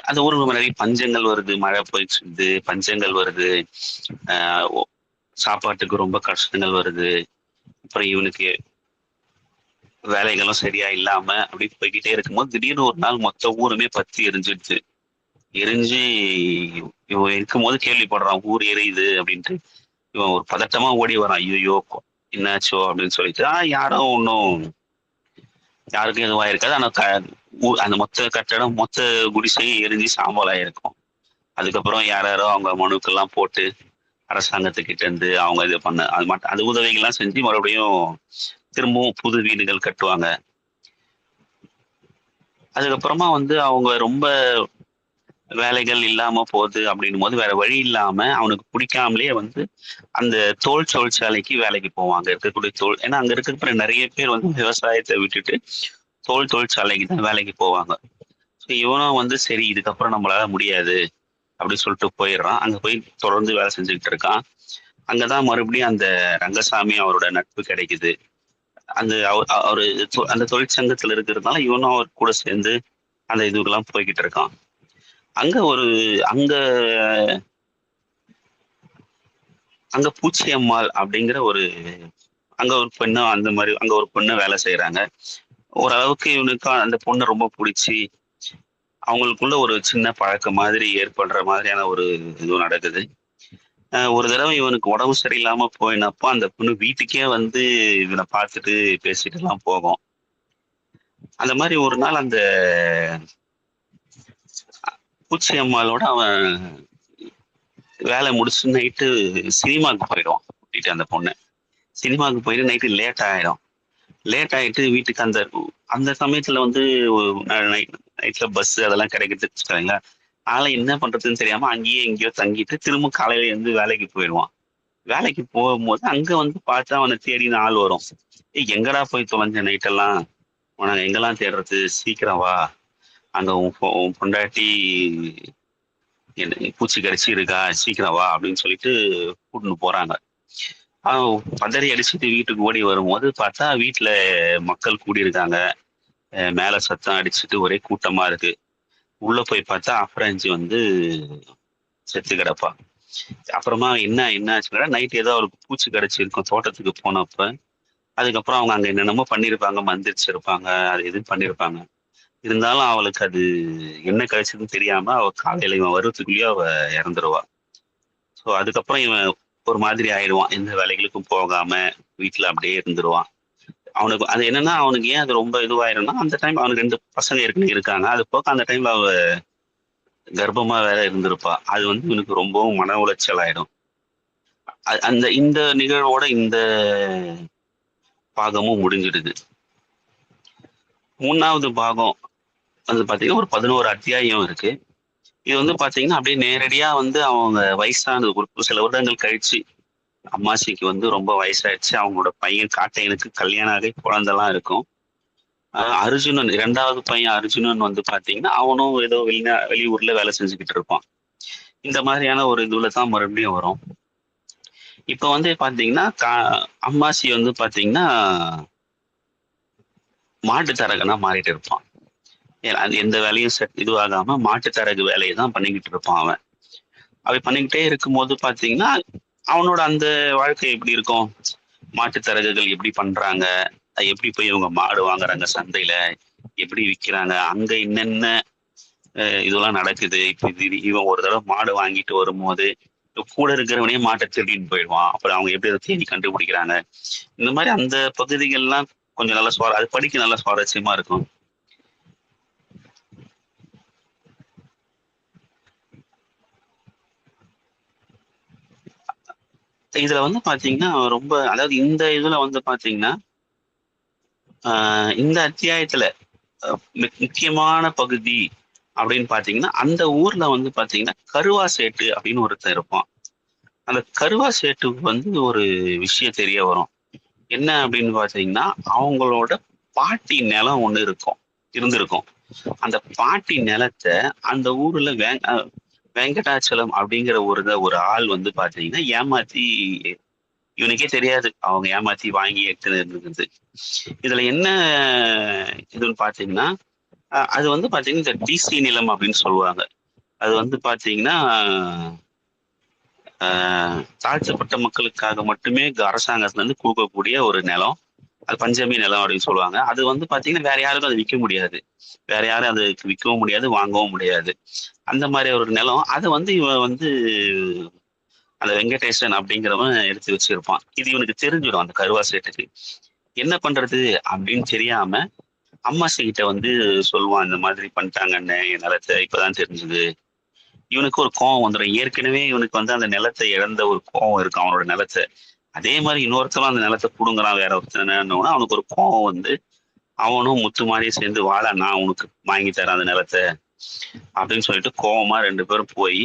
அந்த ஊர்ல நிறைய பஞ்சங்கள் வருது, மழை போயிடுச்சு, பஞ்சங்கள் வருது, ஆஹ் ஒ- சாப்பாட்டுக்கு ரொம்ப கஷ்டங்கள் வருது. அப்புறம் இவனுக்கு வேலைகளும் சரியா இல்லாம அப்படி போய்கிட்டே இருக்கும்போது திடீர்னு ஒரு நாள் மொத்த ஊருமே பத்தி எரிஞ்சிடுச்சு. எரிஞ்சு இவன் இருக்கும்போது கேள்விப்படுறான் ஊர் எரியுது அப்படின்ட்டு. இவன் ஒரு பதட்டமா ஓடி வரான். ஐயோ என்னாச்சோ அப்படின்னு சொல்லிட்டு யாரும் ஒன்றும் யாருக்கும் எதுவும் ஆயிருக்காது. ஆனா அந்த மொத்த கட்டடம் மொத்த குடிசையும் எரிஞ்சு சாம்பல் ஆயிருக்கும். அதுக்கப்புறம் யாரோ அவங்க மனுக்கெல்லாம் போட்டு அரசாங்கத்துக்கிட்ட இருந்து அவங்க இது பண்ண அது மட்டும் அது உதவிகள்லாம் செஞ்சு மறுபடியும் திரும்பவும் புது வீடுகள் கட்டுவாங்க. அதுக்கப்புறமா வந்து அவங்க ரொம்ப வேலைகள் இல்லாம போகுது அப்படின்னும் போது வேற வழி இல்லாம அவனுக்கு பிடிக்காமலே வந்து அந்த தோல் தொழிற்சாலைக்கு வேலைக்கு போவான். அங்க இருக்கக்கூடிய ஏன்னா அங்க இருக்கிற நிறைய பேர் வந்து விவசாயத்தை விட்டுட்டு தோல் தொழிற்சாலைக்கு தான் வேலைக்கு போவாங்க. ஸோ இவனும் வந்து சரி இதுக்கப்புறம் நம்மளால முடியாது அப்படின்னு சொல்லிட்டு போயிடுறான். அங்க போய் தொடர்ந்து வேலை செஞ்சுக்கிட்டு இருக்கான். அங்கதான் மறுபடியும் அந்த ரங்கசாமி அவரோட நட்பு கிடைக்குது. அந்த அவரு அந்த தொழிற்சங்கத்துல இருக்கிறதுனால இவனும் அவர் கூட சேர்ந்து அந்த இதுக்கெல்லாம் போய்கிட்டு இருக்கான். அங்க ஒரு அங்க அங்க பூச்சி அம்மாள் அப்படிங்கிற அங்க ஒரு பெண்ணு அந்த மாதிரி அங்க ஒரு பொண்ணு வேலை செய்யறாங்க. ஓரளவுக்கு இவனுக்கு அந்த பொண்ணு ரொம்ப பிடிச்சி அவங்களுக்குள்ள ஒரு சின்ன பழக்கம் மாதிரி ஏற்படுற மாதிரியான ஒரு இது நடக்குது. ஒரு தடவை இவனுக்கு உடம்பு சரியில்லாம போயினப்போ அந்த பொண்ணு வீட்டுக்கே வந்து இவனை பார்த்துட்டு பேசிட்டு எல்லாம் போகும். அந்த மாதிரி ஒரு நாள் அந்த பூச்சி அம்மாளோட அவன் வேலை முடிச்சு நைட்டு சினிமாவுக்கு போயிடுவான் கூட்டிட்டு அந்த பொண்ணு. சினிமாவுக்கு போயிட்டு நைட்டு லேட் ஆயிடும். லேட் ஆயிட்டு வீட்டுக்கு அந்த அந்த சமயத்துல வந்து நைட்ல பஸ் அதெல்லாம் கிடைக்கிறதுக்கு வச்சுக்காங்களா. அதனால என்ன பண்றதுன்னு தெரியாம அங்கேயே எங்கேயோ தங்கிட்டு திரும்ப காலையில இருந்து வேலைக்கு போயிடுவான். வேலைக்கு போகும்போது அங்க வந்து பார்த்தா அவனை தேடின ஆள் வரும். ஏய் எங்கடா போய் தொலைஞ்ச நைட்டெல்லாம், உனக்கு எங்கெல்லாம் தேடுறது, சீக்கிரம் வா. அங்க உன் பொண்டாட்டி பூச்சி கடிச்சு இருக்கா, சீக்கிரம் வா அப்படின்னு சொல்லிட்டு கூட்டின்னு போறாங்க. அவன் பதறி அடிச்சுட்டு வீட்டுக்கு ஓடி வரும்போது பார்த்தா வீட்டுல மக்கள் கூடியிருக்காங்க. மேல சத்தம் அடிச்சுட்டு ஒரே கூட்டமா இருக்கு. உள்ள போய் பார்த்தா அப்ரஞ்சி வந்து செத்து கிடப்பா. அப்புறமா என்ன ஆச்சுன்னா நைட் ஏதோ அவளுக்கு பூச்சி கடிச்சிருக்கும் தோட்டத்துக்கு போனப்ப. அதுக்கப்புறம் அவங்க அங்க என்னென்னமோ பண்ணியிருப்பாங்க, மந்திரிச்சிருப்பாங்க, அது எதுவும் பண்ணியிருப்பாங்க. இருந்தாலும் அவளுக்கு அது என்ன கழிச்சதுன்னு தெரியாம அவ காலையில இவன் வருவத்துக்குள்ளேயே அவ இறந்துருவா. ஸோ அதுக்கப்புறம் இவன் ஒரு மாதிரி ஆயிடுவான். எந்த வேலைகளுக்கும் போகாம வீட்டுல அப்படியே இருந்துருவான். அவனுக்கு அது என்னன்னா அவனுக்கு ஏன் அது ரொம்ப இதுவாயிரும்னா அந்த டைம் அவனுக்கு 2 பசங்க ஏற்கனவே இருக்காங்க. அது போக அந்த டைம்ல அவ கர்ப்பமா வேற இருந்திருப்பா. அது வந்து இவனுக்கு ரொம்பவும் மன உளைச்சல் ஆயிடும். இந்த நிகழ்வோட இந்த பாகமும் முடிஞ்சிடுது. 3வது பாகம் வந்து பாத்தீங்கன்னா ஒரு 11 அத்தியாயம் இருக்கு. இது வந்து பாத்தீங்கன்னா அப்படியே நேரடியா வந்து அவங்க வயசானது ஒரு சில வருடங்கள் கழிச்சு அம்மாசிக்கு வந்து ரொம்ப வயசாயிடுச்சு. அவங்களோட பையன் காட்டையனுக்கு கல்யாணம் ஆகி குழந்தைலாம் இருக்கும். அர்ஜுனன் 2வது பையன் அர்ஜுனன் வந்து பாத்தீங்கன்னா, அவனும் ஏதோ வெளியூர்ல வேலை செஞ்சுக்கிட்டு இருப்பான். இந்த மாதிரியான ஒரு இதுல தான் மறுபடியும் வரும். இப்ப வந்து பாத்தீங்கன்னா, அம்மாசி வந்து பாத்தீங்கன்னா, மாட்டு தரகனா மாறிட்டு இருப்பான். அது எந்த வேலையும் இதுவாகாம மாட்டு தரகு வேலையை தான் பண்ணிக்கிட்டு இருப்பான் அவன். அப்படி பண்ணிக்கிட்டே இருக்கும்போது பாத்தீங்கன்னா, அவனோட அந்த வாழ்க்கை எப்படி இருக்கும்? மாட்டு தரகுகள் எப்படி பண்றாங்க? எப்படி போய் இவங்க மாடு வாங்குறாங்க சந்தையில? எப்படி விக்கிறாங்க? அங்க என்னென்ன இதெல்லாம் நடக்குது. இப்ப இவன் ஒரு தடவை மாடு வாங்கிட்டு வரும்போது, கூட இருக்கிறவனே மாட்டை திருடிட்டு போயிடுவான். அப்புறம் அவங்க எப்படி அதை தேடி கண்டுபிடிக்கிறாங்க. இந்த மாதிரி அந்த பகுதிகள்லாம் கொஞ்சம் நல்லா அது படிக்க நல்லா சுவாரஸ்யமா இருக்கும். இதுல வந்து பாத்தீங்கன்னா ரொம்ப அதாவது இந்த இதுல வந்து பாத்தீங்கன்னா இந்த அத்தியாயத்துல முக்கியமான பகுதி அப்படின்னு பாத்தீங்கன்னா அந்த ஊர்ல வந்து பாத்தீங்கன்னா கருவா சேட்டு அப்படின்னு ஒருத்தர் இருப்பான். அந்த கருவா சேட்டுக்கு வந்து ஒரு விஷயம் தெரிய வரும். என்ன அப்படின்னு பாத்தீங்கன்னா அவங்களோட பாட்டி நிலம் ஒண்ணு இருந்திருக்கும். அந்த பாட்டி நிலத்தை அந்த ஊர்ல வெங்கடாச்சலம் அப்படிங்கிற ஒரு ஆள் வந்து பாத்தீங்கன்னா ஏமாத்தி இவனுக்கே தெரியாது அவங்க ஏமாத்தி வாங்கி எடுத்துன்னு இருந்தது. இதுல என்ன இதுன்னு பாத்தீங்கன்னா அது வந்து பாத்தீங்கன்னா இந்த டிசி நிலம் அப்படின்னு சொல்லுவாங்க. அது வந்து பாத்தீங்கன்னா தாழ்த்தப்பட்ட மக்களுக்காக மட்டுமே அரசாங்கத்துல இருந்து கொடுக்கக்கூடிய ஒரு நிலம். அது பஞ்சமி நிலம் அப்படின்னு சொல்லுவாங்க. அது வந்து பாத்தீங்கன்னா வேற யாருக்கும் அதை விற்க முடியாது. வேற யாரும் அதுக்கு விற்கவும் முடியாது, வாங்கவும் முடியாது. அந்த மாதிரி ஒரு நிலம். அதை வந்து இவன் வந்து அந்த வெங்கடேசன் அப்படிங்கிறவன் எடுத்து வச்சிருப்பான். இது இவனுக்கு தெரிஞ்சிடும் அந்த கருவா சேட்டுக்கு. என்ன பண்றது அப்படின்னு தெரியாம அம்மாசி கிட்ட வந்து சொல்லுவான், இந்த மாதிரி பண்ணிட்டாங்கன்னு என் நிலத்தை இப்பதான் தெரிஞ்சது. இவனுக்கு ஒரு கோவம் வந்துடும். ஏற்கனவே இவனுக்கு வந்து அந்த நிலத்தை இழந்த ஒரு கோவம் இருக்கு அவனோட நிலத்தை. அதே மாதிரி இன்னொருத்தரும் அந்த நிலத்தை புடுங்குறான் வேற ஒருத்தன அவனுக்கு ஒரு கோவம் வந்து அவனும் முத்து மாதிரியே சேர்ந்து வாழ நான் உனக்கு வாங்கி தரேன் அந்த நிலத்தை அப்படின்னு சொல்லிட்டு கோவமா 2 பேரும் போய்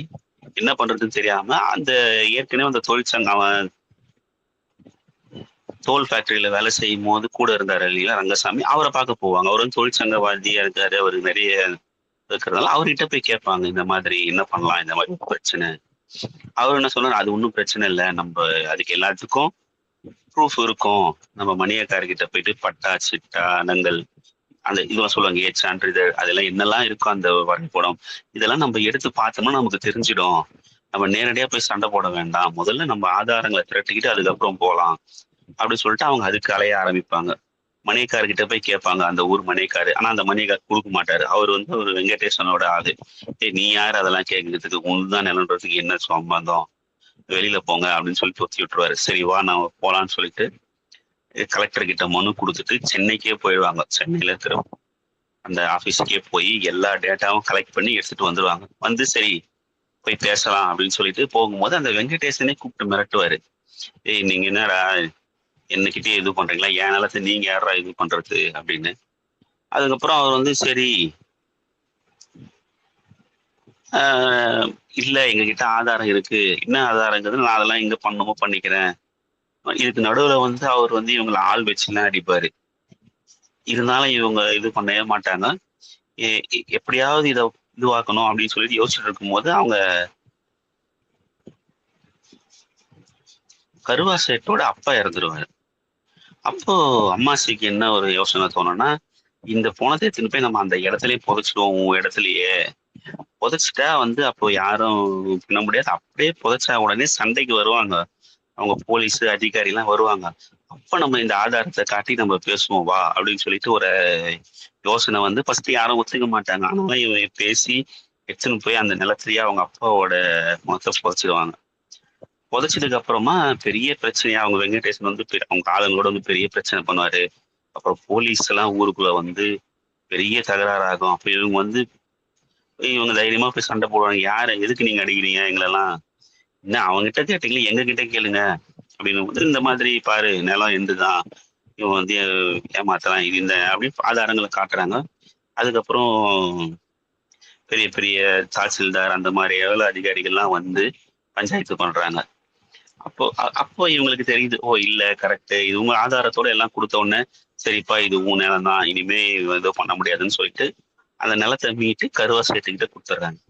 என்ன பண்றதுன்னு தெரியாம அந்த ஏற்கனவே அந்த தொழிற்சங்கம் அவன் தோல் ஃபேக்டரியில வேலை செய்யும் போது கூட இருந்தாரு இல்லையா ரங்கசாமி, அவரை பார்க்க போவாங்க. அவர் வந்து தொழிற்சங்கவாதியா இருக்காரு, அவரு நிறைய இருக்கிறதால அவர்கிட்ட போய் கேட்பாங்க, இந்த மாதிரி என்ன பண்ணலாம், இந்த மாதிரி பிரச்சனை. அவர் என்ன சொன்னார், அது ஒன்றும் பிரச்சனை இல்லை, நம்ம அதுக்கு எல்லாத்துக்கும் ப்ரூஃப் இருக்கும். நம்ம மணியக்காரர்கிட்ட போயிட்டு பட்டா சிட்டா அனங்கள் அந்த இதெல்லாம் சொல்லுவாங்க சான்றிதழ் அதெல்லாம் என்னெல்லாம் இருக்கும் அந்த வரைபடம் இதெல்லாம் நம்ம எடுத்து பார்த்தோம்னா நமக்கு தெரிஞ்சிடும். நம்ம நேரடியா போய் சண்டை போட வேண்டாம், முதல்ல நம்ம ஆதாரங்களை திரட்டிக்கிட்டு அதுக்கப்புறம் போகலாம் அப்படின்னு சொல்லிட்டு அவங்க அதுக்கு அலைய ஆரம்பிப்பாங்க. மணியக்காரர்கிட்ட போய் கேட்பாங்க அந்த ஊர் மணியக்காரு. ஆனா அந்த மணியக்கார் கொடுக்க மாட்டாரு. அவர் வந்து ஒரு வெங்கடேசனோட ஆளு. நீ யார் அதெல்லாம் கேட்கறதுக்கு, உன்தான் நிலன்றதுக்கு என்ன சம்பந்தம், வெளியில போங்க அப்படின்னு சொல்லி தொத்தி விட்டுருவாரு. சரி வா நம்ம போலான்னு சொல்லிட்டு கலெக்டர் கிட்ட மனு கொடுத்துட்டு சென்னைக்கே போயிடுவாங்க. சென்னையில இருக்கிற அந்த ஆபீஸ்க்கே போய் எல்லா டேட்டாவும் கலெக்ட் பண்ணி எடுத்துட்டு வந்துருவாங்க. வந்து சரி போய் பேசலாம் அப்படின்னு சொல்லிட்டு போகும்போது அந்த வெங்கடேசனே கூப்பிட்டு மிரட்டுவாரு. நீங்க என்னடா என்னகிட்டயே இது பண்றீங்களா, என் நிலத்தை நீங்க யாரா இது பண்றது அப்படின்னு. அதுக்கப்புறம் அவர் வந்து சரி இல்ல எங்ககிட்ட ஆதாரம் இருக்கு, என்ன ஆதாரங்கிறது நான் அதெல்லாம் எங்க பண்ணணுமோ பண்ணிக்கிறேன். இதுக்கு நடுவுல வந்து அவர் வந்து இவங்களை ஆள் வச்சுலாம் அடிப்பாரு. இருந்தாலும் இவங்க இது பண்ணவே மாட்டாங்க. எப்படியாவது இதை இதுவாக்கணும் அப்படின்னு சொல்லிட்டு யோசிச்சுட்டு இருக்கும்போது அவங்க கருவா சேட்டோட அப்பா இறந்துருவாரு. அப்போ அம்மாசிக்கு என்ன ஒரு யோசனை தோணும்னா, இந்த போனதை எடுத்துன்னு போய் நம்ம அந்த இடத்துலயே புதைச்சிடுவோம், உன் இடத்துலயே புதைச்சிட்டா வந்து அப்போ யாரும் பண்ண முடியாது. அப்படியே புதைச்சா உடனே சண்டைக்கு வருவாங்க அவங்க போலீஸ் அதிகாரி எல்லாம் வருவாங்க. அப்ப நம்ம இந்த ஆதாரத்தை காட்டி நம்ம பேசுவோம் வா அப்படின்னு சொல்லிட்டு ஒரு யோசனை வந்து ஃபர்ஸ்ட் யாரும் ஒத்துக்க மாட்டாங்க. ஆனாலும் இவன் பேசி எடுத்துன்னு போய் அந்த நிலத்திலேயே அவங்க அப்பாவோட முகத்தை புதைச்சிடுவாங்க. புதைச்சதுக்கு அப்புறமா பெரிய பிரச்சனையா அவங்க வெங்கடேசன் வந்து அவங்க ஆளுங்களோட வந்து பெரிய பிரச்சனை பண்ணுவாரு. அப்புறம் போலீஸ் எல்லாம் ஊருக்குள்ள வந்து பெரிய தகராறாகும். அப்ப இவங்க தைரியமா போய் சண்டை போடுவாங்க. யாரு எதுக்கு நீங்க அடிக்கிறீங்க எங்களெல்லாம், என்ன அவங்ககிட்ட கேட்டீங்களா எங்க கிட்ட கேளுங்க அப்படின்னு வந்து இந்த மாதிரி பாரு நிலம் எந்துதான், இவன் வந்து ஏமாத்தலாம் இது இந்த அப்படின்னு ஆதாரங்களை காட்டுறாங்க. அதுக்கப்புறம் பெரிய பெரிய தாசில்தார் அந்த மாதிரி எவ்வளோ அதிகாரிகள்லாம் வந்து பஞ்சாயத்து பண்றாங்க. அப்போ இவங்களுக்கு தெரியுது, ஓ இல்ல கரெக்ட், இவங்க ஆதாரத்தோட எல்லாம் கொடுத்த உடனே சரிப்பா இது உன் நிலம் தான், இனிமே ஏதோ பண்ண முடியாதுன்னு சொல்லிட்டு அந்த நிலத்தை மீட்டு கருவா சேர்த்துக்கிட்ட கொடுத்துட்றாங்க.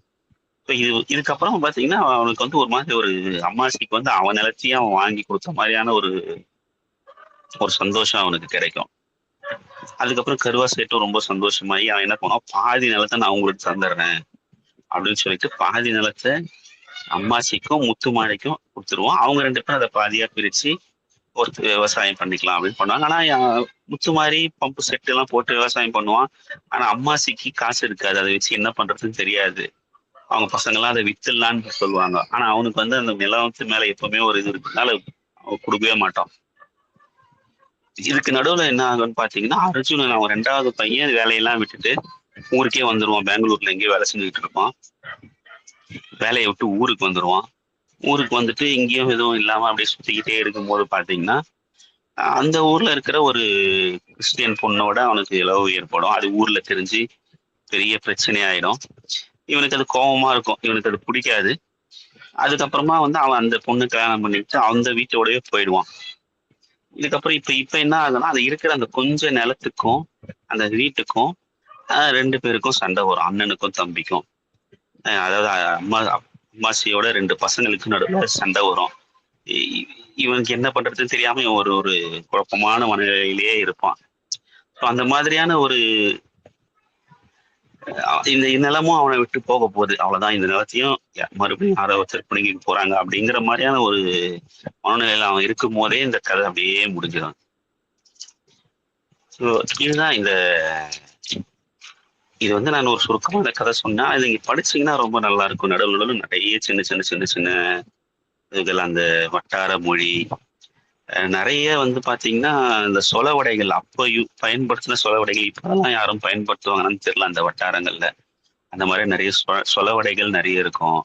இப்போ இதுக்கப்புறம் பாத்தீங்கன்னா அவனுக்கு வந்து ஒரு மாதிரி ஒரு அம்மாசிக்கு வந்து அவன் நிலத்தையும் அவன் வாங்கி கொடுத்த மாதிரியான ஒரு ஒரு சந்தோஷம் அவனுக்கு கிடைக்கும். அதுக்கப்புறம் கருவா சேட்டும் ரொம்ப சந்தோஷமாயி அவன் என்ன பண்ணுவான், பாதி நிலத்தை நான் உங்களுக்கு தந்துடுறேன் அப்படின்னு சொல்லிட்டு பாதி நிலத்தை அம்மாசிக்கும் முத்துமாணிக்கும் கொடுத்துருவோம். அவங்க 2 பேரும் அதை பாதியா பிரிச்சு ஒருத்தர் விவசாயம் பண்ணிக்கலாம் அப்படின்னு பண்ணுவாங்க. ஆனா முத்துமாரி பம்பு செட்டு எல்லாம் போட்டு விவசாயம் பண்ணுவான். ஆனா அம்மாசிக்கு காசு இருக்காது, அதை வச்சு என்ன பண்றதுன்னு தெரியாது. அவங்க பசங்கெல்லாம் அதை வித்துடலான்னு சொல்லுவாங்க. ஆனா அவனுக்கு வந்து அந்த நிலத்து மேல எப்பவுமே ஒரு இது இருக்குனால அவன் கொடுக்கவே மாட்டான். இதுக்கு நடுவுல என்ன ஆகும்னு பாத்தீங்கன்னா, அர்ஜுனன் அவன் 2வது பையன் வேலையெல்லாம் விட்டுட்டு ஊருக்கே வந்துருவான். பெங்களூர்ல எங்கேயோ வேலை செஞ்சுக்கிட்டு இருப்பான். வேலையை விட்டு ஊருக்கு வந்துருவான். ஊருக்கு வந்துட்டு இங்கேயும் எதுவும் இல்லாம அப்படியே சுத்திக்கிட்டே இருக்கும்போது பாத்தீங்கன்னா, அந்த ஊர்ல இருக்கிற ஒரு கிறிஸ்டியன் பொண்ணோட அவனுக்கு லவ் ஏற்படும். அது ஊர்ல தெரிஞ்சு பெரிய பிரச்சனை ஆயிடும். இவனுக்கு அது கோபமா இருக்கும், இவனுக்கு அது பிடிக்காது. அதுக்கப்புறமா வந்து அவன் அந்த பொண்ணு கல்யாணம் பண்ணிட்டு அந்த வீட்டோடய போயிடுவான். இதுக்கப்புறம் இப்ப என்ன ஆகுதுன்னா, அது இருக்கிற அந்த கொஞ்ச நிலத்துக்கும் அந்த வீட்டுக்கும் 2 பேருக்கும் சண்டை வரும், அண்ணனுக்கும் தம்பிக்கும். அதாவது அம்மாசியோட 2 பசங்களுக்கு நடுவுல சண்டை வரும். இவனுக்கு என்ன பண்றதுன்னு தெரியாம இவன் ஒரு குழப்பமான மனநிலையிலேயே இருப்பான். அந்த மாதிரியான ஒரு இந்த நிலமும் அவனை விட்டு போக போகுது, அவ்வளவுதான், இந்த நிலத்தையும் மறுபடியும் யாரோ திருப்பணிக்கு போறாங்க அப்படிங்கிற மாதிரியான ஒரு மனநிலையில அவன் இருக்கும் போதே இந்த கதை அப்படியே முடிஞ்சிடும். ஸோ இதுதான் இது வந்து நான் ஒரு சுருக்கமான கதை சொன்னா, இது நீங்க படிச்சீங்கன்னா ரொம்ப நல்லா இருக்கும். நடுவில் நிறைய சின்ன சின்ன சின்ன சின்ன இதுகள், அந்த வட்டார மொழி நிறைய வந்து பாத்தீங்கன்னா இந்த சொலவடைகள் அப்போ பயன்படுத்தின சொலவடைகள் இப்பெல்லாம் யாரும் பயன்படுத்துவாங்கன்னு தெரியல அந்த வட்டாரங்கள்ல. அந்த மாதிரி நிறைய சொலவடைகள் நிறைய இருக்கும்.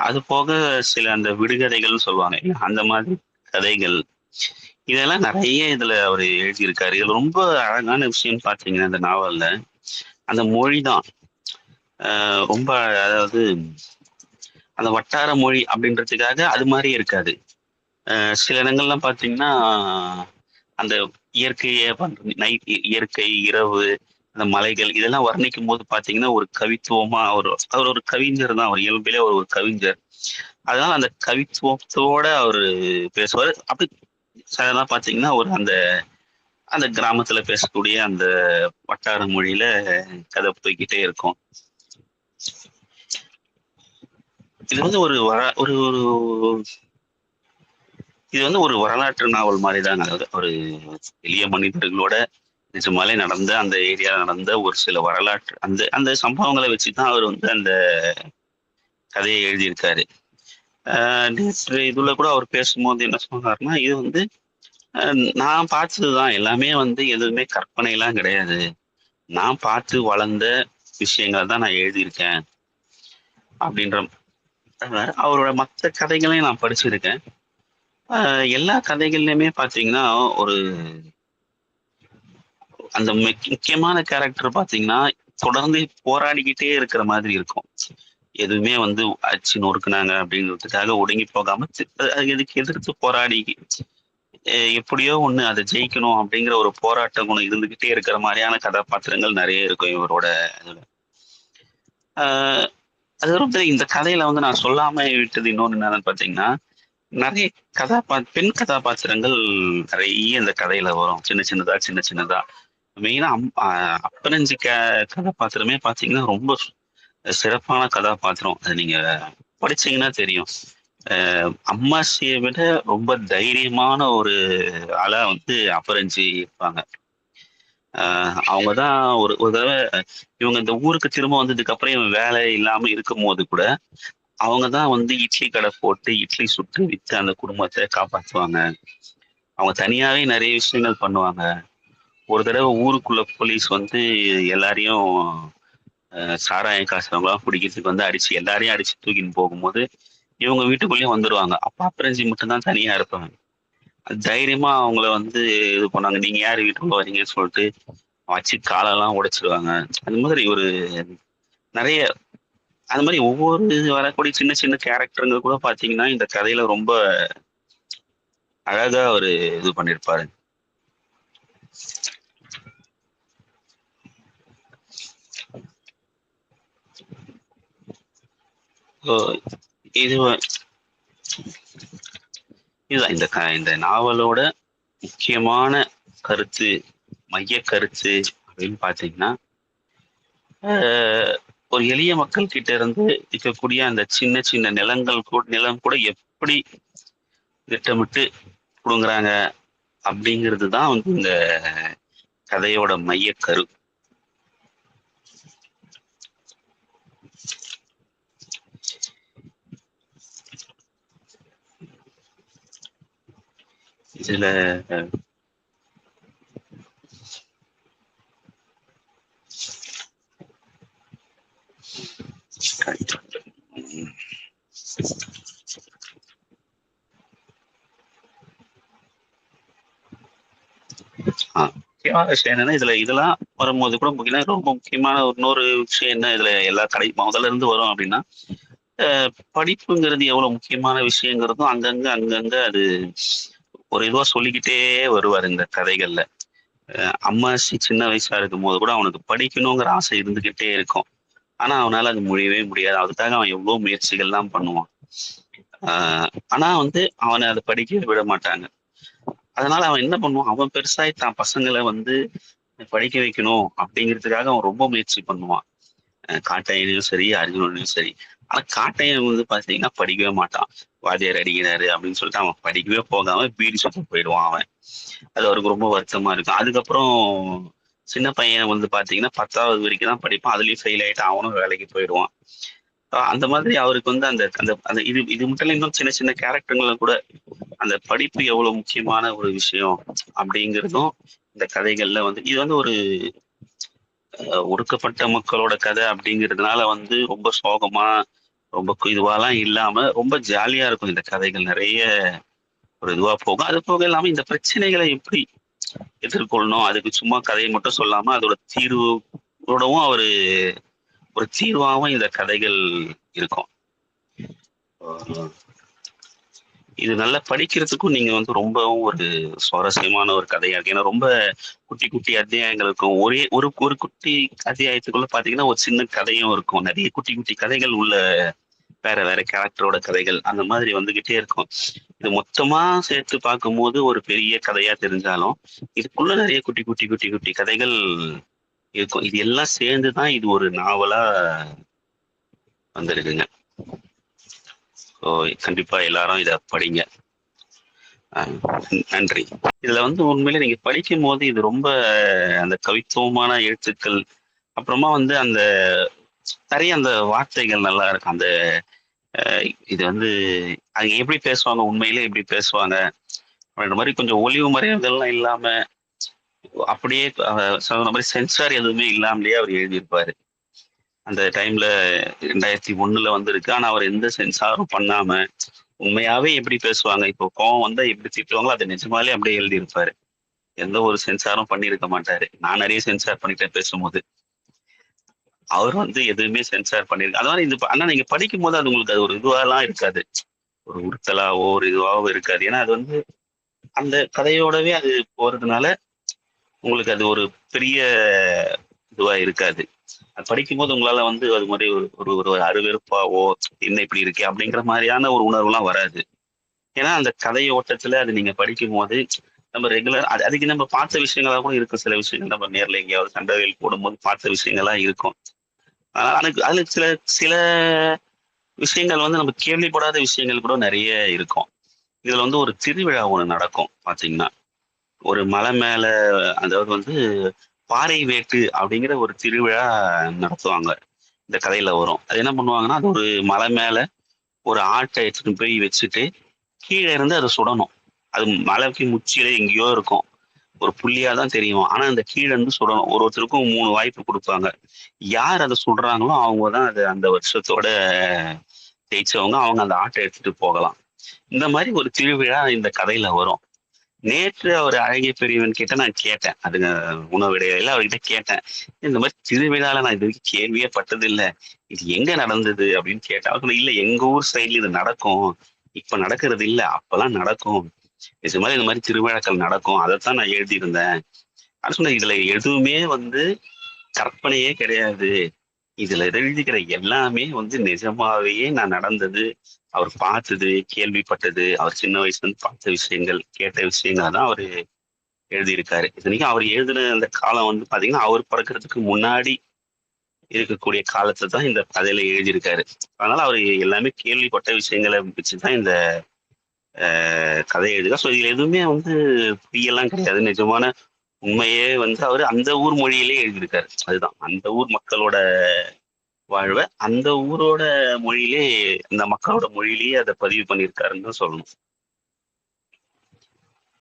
அது போக சில அந்த விடுகதைகள்னு சொல்லுவாங்க, அந்த மாதிரி கதைகள், இதெல்லாம் நிறைய இதுல அவர் எழுதியிருக்காரு. இதுல ரொம்ப அழகான விஷயம் பாத்தீங்கன்னா இந்த நாவல்ல அந்த மொழிதான். ரொம்ப அதாவது அந்த வட்டார மொழி அப்படின்றதுக்காக அது மாதிரி இருக்காது. சில இடங்கள்லாம் பாத்தீங்கன்னா அந்த இயற்கையை இயற்கை, இரவு, அந்த மலைகள் இதெல்லாம் வர்ணிக்கும் போது பாத்தீங்கன்னா ஒரு கவித்துவமா அவர் ஒரு கவிஞர் தான், அவர் இயல்பிலே ஒரு கவிஞர். அதனால அந்த கவித்துவத்தோட அவரு பேசுவார். அப்படி சிலதான் பாத்தீங்கன்னா ஒரு அந்த அந்த கிராமத்துல பேசக்கூடிய அந்த வட்டார மொழியில கதை போய்கிட்டே இருக்கும். இது வந்து ஒரு இது வந்து ஒரு வரலாற்று நாவல் மாதிரி தான். ஒரு எளிய மனிதர்களோட நிஜமாலே நடந்த அந்த ஏரியாவில் நடந்த ஒரு சில வரலாற்று அந்த அந்த சம்பவங்களை வச்சுதான் அவர் வந்து அந்த கதையை எழுதியிருக்காரு. நேற்று இதுல கூட அவர் பேசும்போது என்ன சொன்னார்னா, இது வந்து நான் பார்த்ததுதான், எல்லாமே வந்து எதுவுமே கற்பனை எல்லாம் கிடையாது, நான் பார்த்து வளர்ந்த விஷயங்கள் தான் நான் எழுதியிருக்கேன் அப்படின்ற. அவரோட மற்ற கதைகளையும் நான் படிச்சிருக்கேன். எல்லா கதைகள்லையுமே பாத்தீங்கன்னா ஒரு அந்த முக்கியமான கேரக்டர் பாத்தீங்கன்னா தொடர்ந்து போராடிக்கிட்டே இருக்கிற மாதிரி இருக்கும். எதுவுமே வந்து அச்சு நொறுக்குனாங்க அப்படிங்கிறதுக்காக ஒடுங்கி போகாம இதுக்கு எதிர்த்து போராடி எப்படியோ ஒண்ணு அதை ஜெயிக்கணும் அப்படிங்கிற ஒரு போராட்ட குணம் இருந்துகிட்டே இருக்கிற மாதிரியான கதாபாத்திரங்கள் நிறைய இருக்கும் இவரோட இதுல. அது வந்து இந்த கதையில வந்து நான் சொல்லாம விட்டது இன்னொன்னு என்னன்னு பாத்தீங்கன்னா, நிறைய பெண் கதாபாத்திரங்கள் நிறைய இந்த கதையில வரும், சின்ன சின்னதா. மெயினா அப்பனஞ்சி கதாபாத்திரமே பாத்தீங்கன்னா ரொம்ப சிறப்பான கதாபாத்திரம். அது நீங்க படிச்சீங்கன்னா தெரியும். அம்மாசியை விட ரொம்ப தைரியமான ஒரு ஆளா வந்து அப்பரஞ்சி இருப்பாங்க. அவங்கதான் ஒரு தடவை இவங்க இந்த ஊருக்கு திரும்ப வந்ததுக்கு அப்புறம் இவன் வேலை இல்லாம இருக்கும் போது கூட அவங்கதான் வந்து இட்லி கடை போட்டு இட்லி சுட்டு வித்து அந்த குடும்பத்தை காப்பாற்றுவாங்க. அவங்க தனியாவே நிறைய விஷயங்கள் பண்ணுவாங்க. ஒரு தடவை ஊருக்குள்ள போலீஸ் வந்து எல்லாரையும் சாராயம் காசுறவங்களாம் பிடிக்கிறதுக்கு வந்து எல்லாரையும் அடிச்சு தூக்கின்னு போகும்போது இவங்க வீட்டுக்குள்ளேயும் வந்துருவாங்க. அப்பா பிரஞ்சி மட்டும்தான் தனியா இருப்பாங்க. தைரியமா அவங்கள வந்து இது பண்ணாங்க, நீங்க யாரு வீட்டுக்குள்ள வரீங்கன்னு சொல்லிட்டு வச்சு காலெல்லாம் உடைச்சிருவாங்க. அந்த மாதிரி ஒரு நிறைய அந்த மாதிரி ஒவ்வொரு வரக்கூடிய சின்ன சின்ன கேரக்டருங்க கூட பாத்தீங்கன்னா இந்த கதையில ரொம்ப அழகா ஒரு இது பண்ணிருப்பாரு. இது இதுதான் இந்த நாவலோட முக்கியமான கருத்து, மைய கருத்து அப்படின்னு பாத்தீங்கன்னா, ஒரு எளிய மக்கள் கிட்ட இருந்து இருக்கக்கூடிய அந்த சின்ன சின்ன நிலம் கூட எப்படி திட்டமிட்டு கொடுங்குறாங்க அப்படிங்கிறது தான் வந்து இந்த கதையோட மைய கரு. இதுல முக்கியமான விஷயம் என்னன்னா, இதெல்லாம் வரும்போது கூட ரொம்ப முக்கியமான இன்னொரு விஷயம் என்ன, இதுல எல்லா முதல்ல இருந்து வரும் அப்படின்னா, படிப்புங்கிறது எவ்வளவு முக்கியமான விஷயங்கிறதும் அங்கங்க அது ஒரு இதுவா சொல்லிக்கிட்டே வருவாரு இந்த கதைகள்ல. அம்மாசி சின்ன வயசா இருக்கும் போது கூட அவனுக்கு படிக்கணுங்கிற ஆசை இருந்துகிட்டே இருக்கும். ஆனா அவனால அது முடியவே முடியாது. அதுக்காக அவன் எவ்வளவு முயற்சிகள்லாம் பண்ணுவான். ஆனா வந்து அவனை அதை படிக்கவே விட மாட்டாங்க. அதனால அவன் என்ன பண்ணுவான், அவன் பெருசாய் தான் பசங்களை வந்து படிக்க வைக்கணும் அப்படிங்கிறதுக்காக அவன் ரொம்ப முயற்சி பண்ணுவான். காட்டையனையும் சரி, அர்ஜுனனையும் சரி. ஆனா காட்டையன் வந்து பாத்தீங்கன்னா படிக்கவே மாட்டான். வாத்தியார் அடிக்கிறாரு அப்படின்னு சொல்லிட்டு அவன் படிக்கவே போகாம பீடி சுத்த போயிடுவான் அவன். அது அவருக்கு ரொம்ப வருத்தமா இருக்கும். அதுக்கப்புறம் சின்ன பையன் வந்து பாத்தீங்கன்னா 10வது வரைக்கும் தான் படிப்பான். அதுலயும் ஃபெயில் ஆயிட்டு அவனும் வேலைக்கு போயிடுவான். அந்த மாதிரி அவருக்கு வந்து அந்த அந்த அந்த இது இது மட்டும் இல்ல, இன்னும் சின்ன சின்ன கேரக்டருங்களும் கூட அந்த படிப்பு எவ்வளவு முக்கியமான ஒரு விஷயம் அப்படிங்கிறதும் இந்த கதைகள்ல வந்து இது வந்து ஒரு ஒடுக்கப்பட்ட மக்களோட கதை அப்படிங்கிறதுனால வந்து ரொம்ப சோகமா ரொம்ப இதுவாலாம் இல்லாம ரொம்ப ஜாலியா இருக்கும். இந்த கதைகள் நிறைய ஒரு இதுவா போகும். அது போக இல்லாம இந்த பிரச்சனைகளை எப்படி எதிர்கொள்ளணும், அதுக்கு சும்மா கதையை மட்டும் சொல்லாம அதோட தீர்வோடவும் அவரு ஒரு தீர்வாகவும் இந்த கதைகள் இருக்கும். இது நல்லா படிக்கிறதுக்கும் நீங்க வந்து ரொம்பவும் ஒரு சுவாரஸ்யமான ஒரு கதையா இருக்கு. ஏன்னா ரொம்ப குட்டி குட்டி அத்தியாயங்கள் இருக்கும். ஒரே ஒரு ஒரு குட்டி அத்தியாயத்துக்குள்ள பாத்தீங்கன்னா ஒரு சின்ன கதையும் இருக்கும். நிறைய குட்டி குட்டி கதைகள் உள்ள வேற வேற கேரக்டரோட கதைகள் அந்த மாதிரி வந்துகிட்டே இருக்கும். இது மொத்தமா சேர்த்து பார்க்கும்போது ஒரு பெரிய கதையா தெரிஞ்சாலும் இதுக்குள்ள நிறைய குட்டி குட்டி குட்டி குட்டி கதைகள் இருக்கும். இது எல்லாம் சேர்ந்துதான் இது ஒரு நாவலா வந்திருக்குங்க. ஸோ கண்டிப்பா எல்லாரும் இதை படிங்க. நன்றி. இதுல வந்து உண்மையிலே நீங்க படிக்கும் போது இது ரொம்ப அந்த கவித்துவமான எழுத்துக்கள், அப்புறமா வந்து அந்த நிறைய அந்த வார்த்தைகள் நல்லா இருக்கும். அந்த இது வந்து அது எப்படி பேசுவாங்க, உண்மையிலே எப்படி பேசுவாங்க அப்படின்ற மாதிரி கொஞ்சம் ஒளிவு மறைவுகள்லாம் இல்லாம அப்படியே சொன்ன மாதிரி சென்சார் எதுவுமே இல்லாமலேயே அவர் எழுதியிருப்பாரு. அந்த டைம்ல 2001 வந்திருக்கு. ஆனா அவர் எந்த சென்சாரும் பண்ணாம உண்மையாவே எப்படி பேசுவாங்க, இப்போ கோவம் வந்தா எப்படி திட்டுவாங்களோ அதை நிஜமாலே அப்படியே எழுதியிருப்பாரு. எந்த ஒரு சென்சாரும் பண்ணியிருக்க மாட்டாரு. நான் நிறைய சென்சார் பண்ணிட்டேன் பேசும்போது. அவர் வந்து எதுவுமே சென்சார் பண்ணிருக்கு. அதனால இது ஆனா நீங்க படிக்கும் போது அது உங்களுக்கு அது ஒரு இதுவாலாம் இருக்காது. ஒரு உறுத்தலாவோ ஒரு இதுவாவோ இருக்காது. ஏன்னா அது வந்து அந்த கதையோடவே அது போறதுனால உங்களுக்கு அது ஒரு பெரிய இதுவா இருக்காது. அது படிக்கும்போது உங்களால வந்து அது மாதிரி ஒரு ஒரு ஒரு அருவெறுப்பாவோ என்ன இப்படி இருக்கே அப்படிங்கிற மாதிரியான ஒரு உணர்வுலாம் வராது. ஏன்னா அந்த கதை ஓட்டத்துல அது நீங்க படிக்கும் போது நம்ம ரெகுலர் அதுக்கு நம்ம பார்த்த விஷயங்களா கூட இருக்கும். சில விஷயங்கள் நம்ம நேர்ல எங்கேயாவது சண்டைகள் போடும்போது பார்த்த விஷயங்களா இருக்கும். அதனால அதுக்கு அதுல சில சில விஷயங்கள் வந்து நம்ம கேள்விப்படாத விஷயங்கள் கூட நிறைய இருக்கும். இதுல வந்து ஒரு திருவிழா ஒண்ணு நடக்கும் பாத்தீங்கன்னா. ஒரு மலை மேல, அதாவது வந்து பாறை வேட்டு அப்படிங்கிற ஒரு திருவிழா நடத்துவாங்க. இந்த கதையில வரும். அது என்ன பண்ணுவாங்கன்னா, அது ஒரு மலை மேல ஒரு ஆட்டை எடுத்துட்டு போய் வச்சுட்டு கீழ இருந்து அதை சுடணும். அது மலைக்கு உச்சியில எங்கேயோ இருக்கும். ஒரு புள்ளியா தான் தெரியும். ஆனா அந்த கீழ இருந்து சுடணும். ஒருத்தருக்கும் 3 வாய்ப்பு குடுப்பாங்க. யார் அத சுடுறாங்களோ அவங்க தான் அது அந்த வருஷத்தோட ஜெயிச்சவங்க. அவங்க அந்த ஆட்ட எடுத்துட்டு போகலாம். இந்த மாரி ஒரு திருவிழா இந்த கதையில வரும். நேற்று அவர் அழகிய பெரியவன் கிட்ட நான் கேட்டேன். அதுங்க உணவு இடைவேளையில அவர்கிட்ட கேட்டேன். இந்த மாரி திருவிழால நான் இது வரைக்கும் கேள்வியே பட்டதில்ல. இது எங்க நடந்தது? அப்படின்னு கேட்டேன். அவர் சொன்னாரு, "இல்ல எங்க ஊர் சைடுல இது நடக்கும். இப்ப நடக்கிறது இல்ல. அப்பலாம் நடக்கும். நிஜமாலே இந்த மாரி திருவிழாக்கள் நடக்கும். அதத்தான் நான் எழுதியிருந்தேன்." அது சொன்னேன், "இதுல எதுவுமே வந்து கற்பனையே கிடையாது. இதுல எழுதிக்கிற எல்லாமே வந்து நிஜமாவே நான் நடந்தது. அவர் பார்த்தது, கேள்விப்பட்டது, அவர் சின்ன வயசுல இருந்து பார்த்த விஷயங்கள், கேட்ட விஷயங்கள தான் அவரு எழுதியிருக்காரு. இத்தனைக்கும் அவர் எழுதின அந்த காலம் வந்து பார்த்தீங்கன்னா, அவர் பிறக்கறதுக்கு முன்னாடி இருக்கக்கூடிய காலத்த தான் இந்த கதையில எழுதியிருக்காரு. அதனால அவரு எல்லாமே கேள்விப்பட்ட விஷயங்கள வச்சு தான் இந்த கதைய எழுதியிருக்காரு. ஸோ இதுல எதுவுமே வந்து பொய்யெல்லாம் கிடையாது. நிஜமான உண்மையே வந்து அவரு அந்த ஊர் மொழியிலேயே எழுதியிருக்காரு. அதுதான். அந்த ஊர் மக்களோட வாழ்வ, அந்த ஊரோட மொழியிலே அந்த மக்களோட மொழியிலேயே அத பதிவு பண்ணியிருக்காருன்னு தான் சொல்லணும்.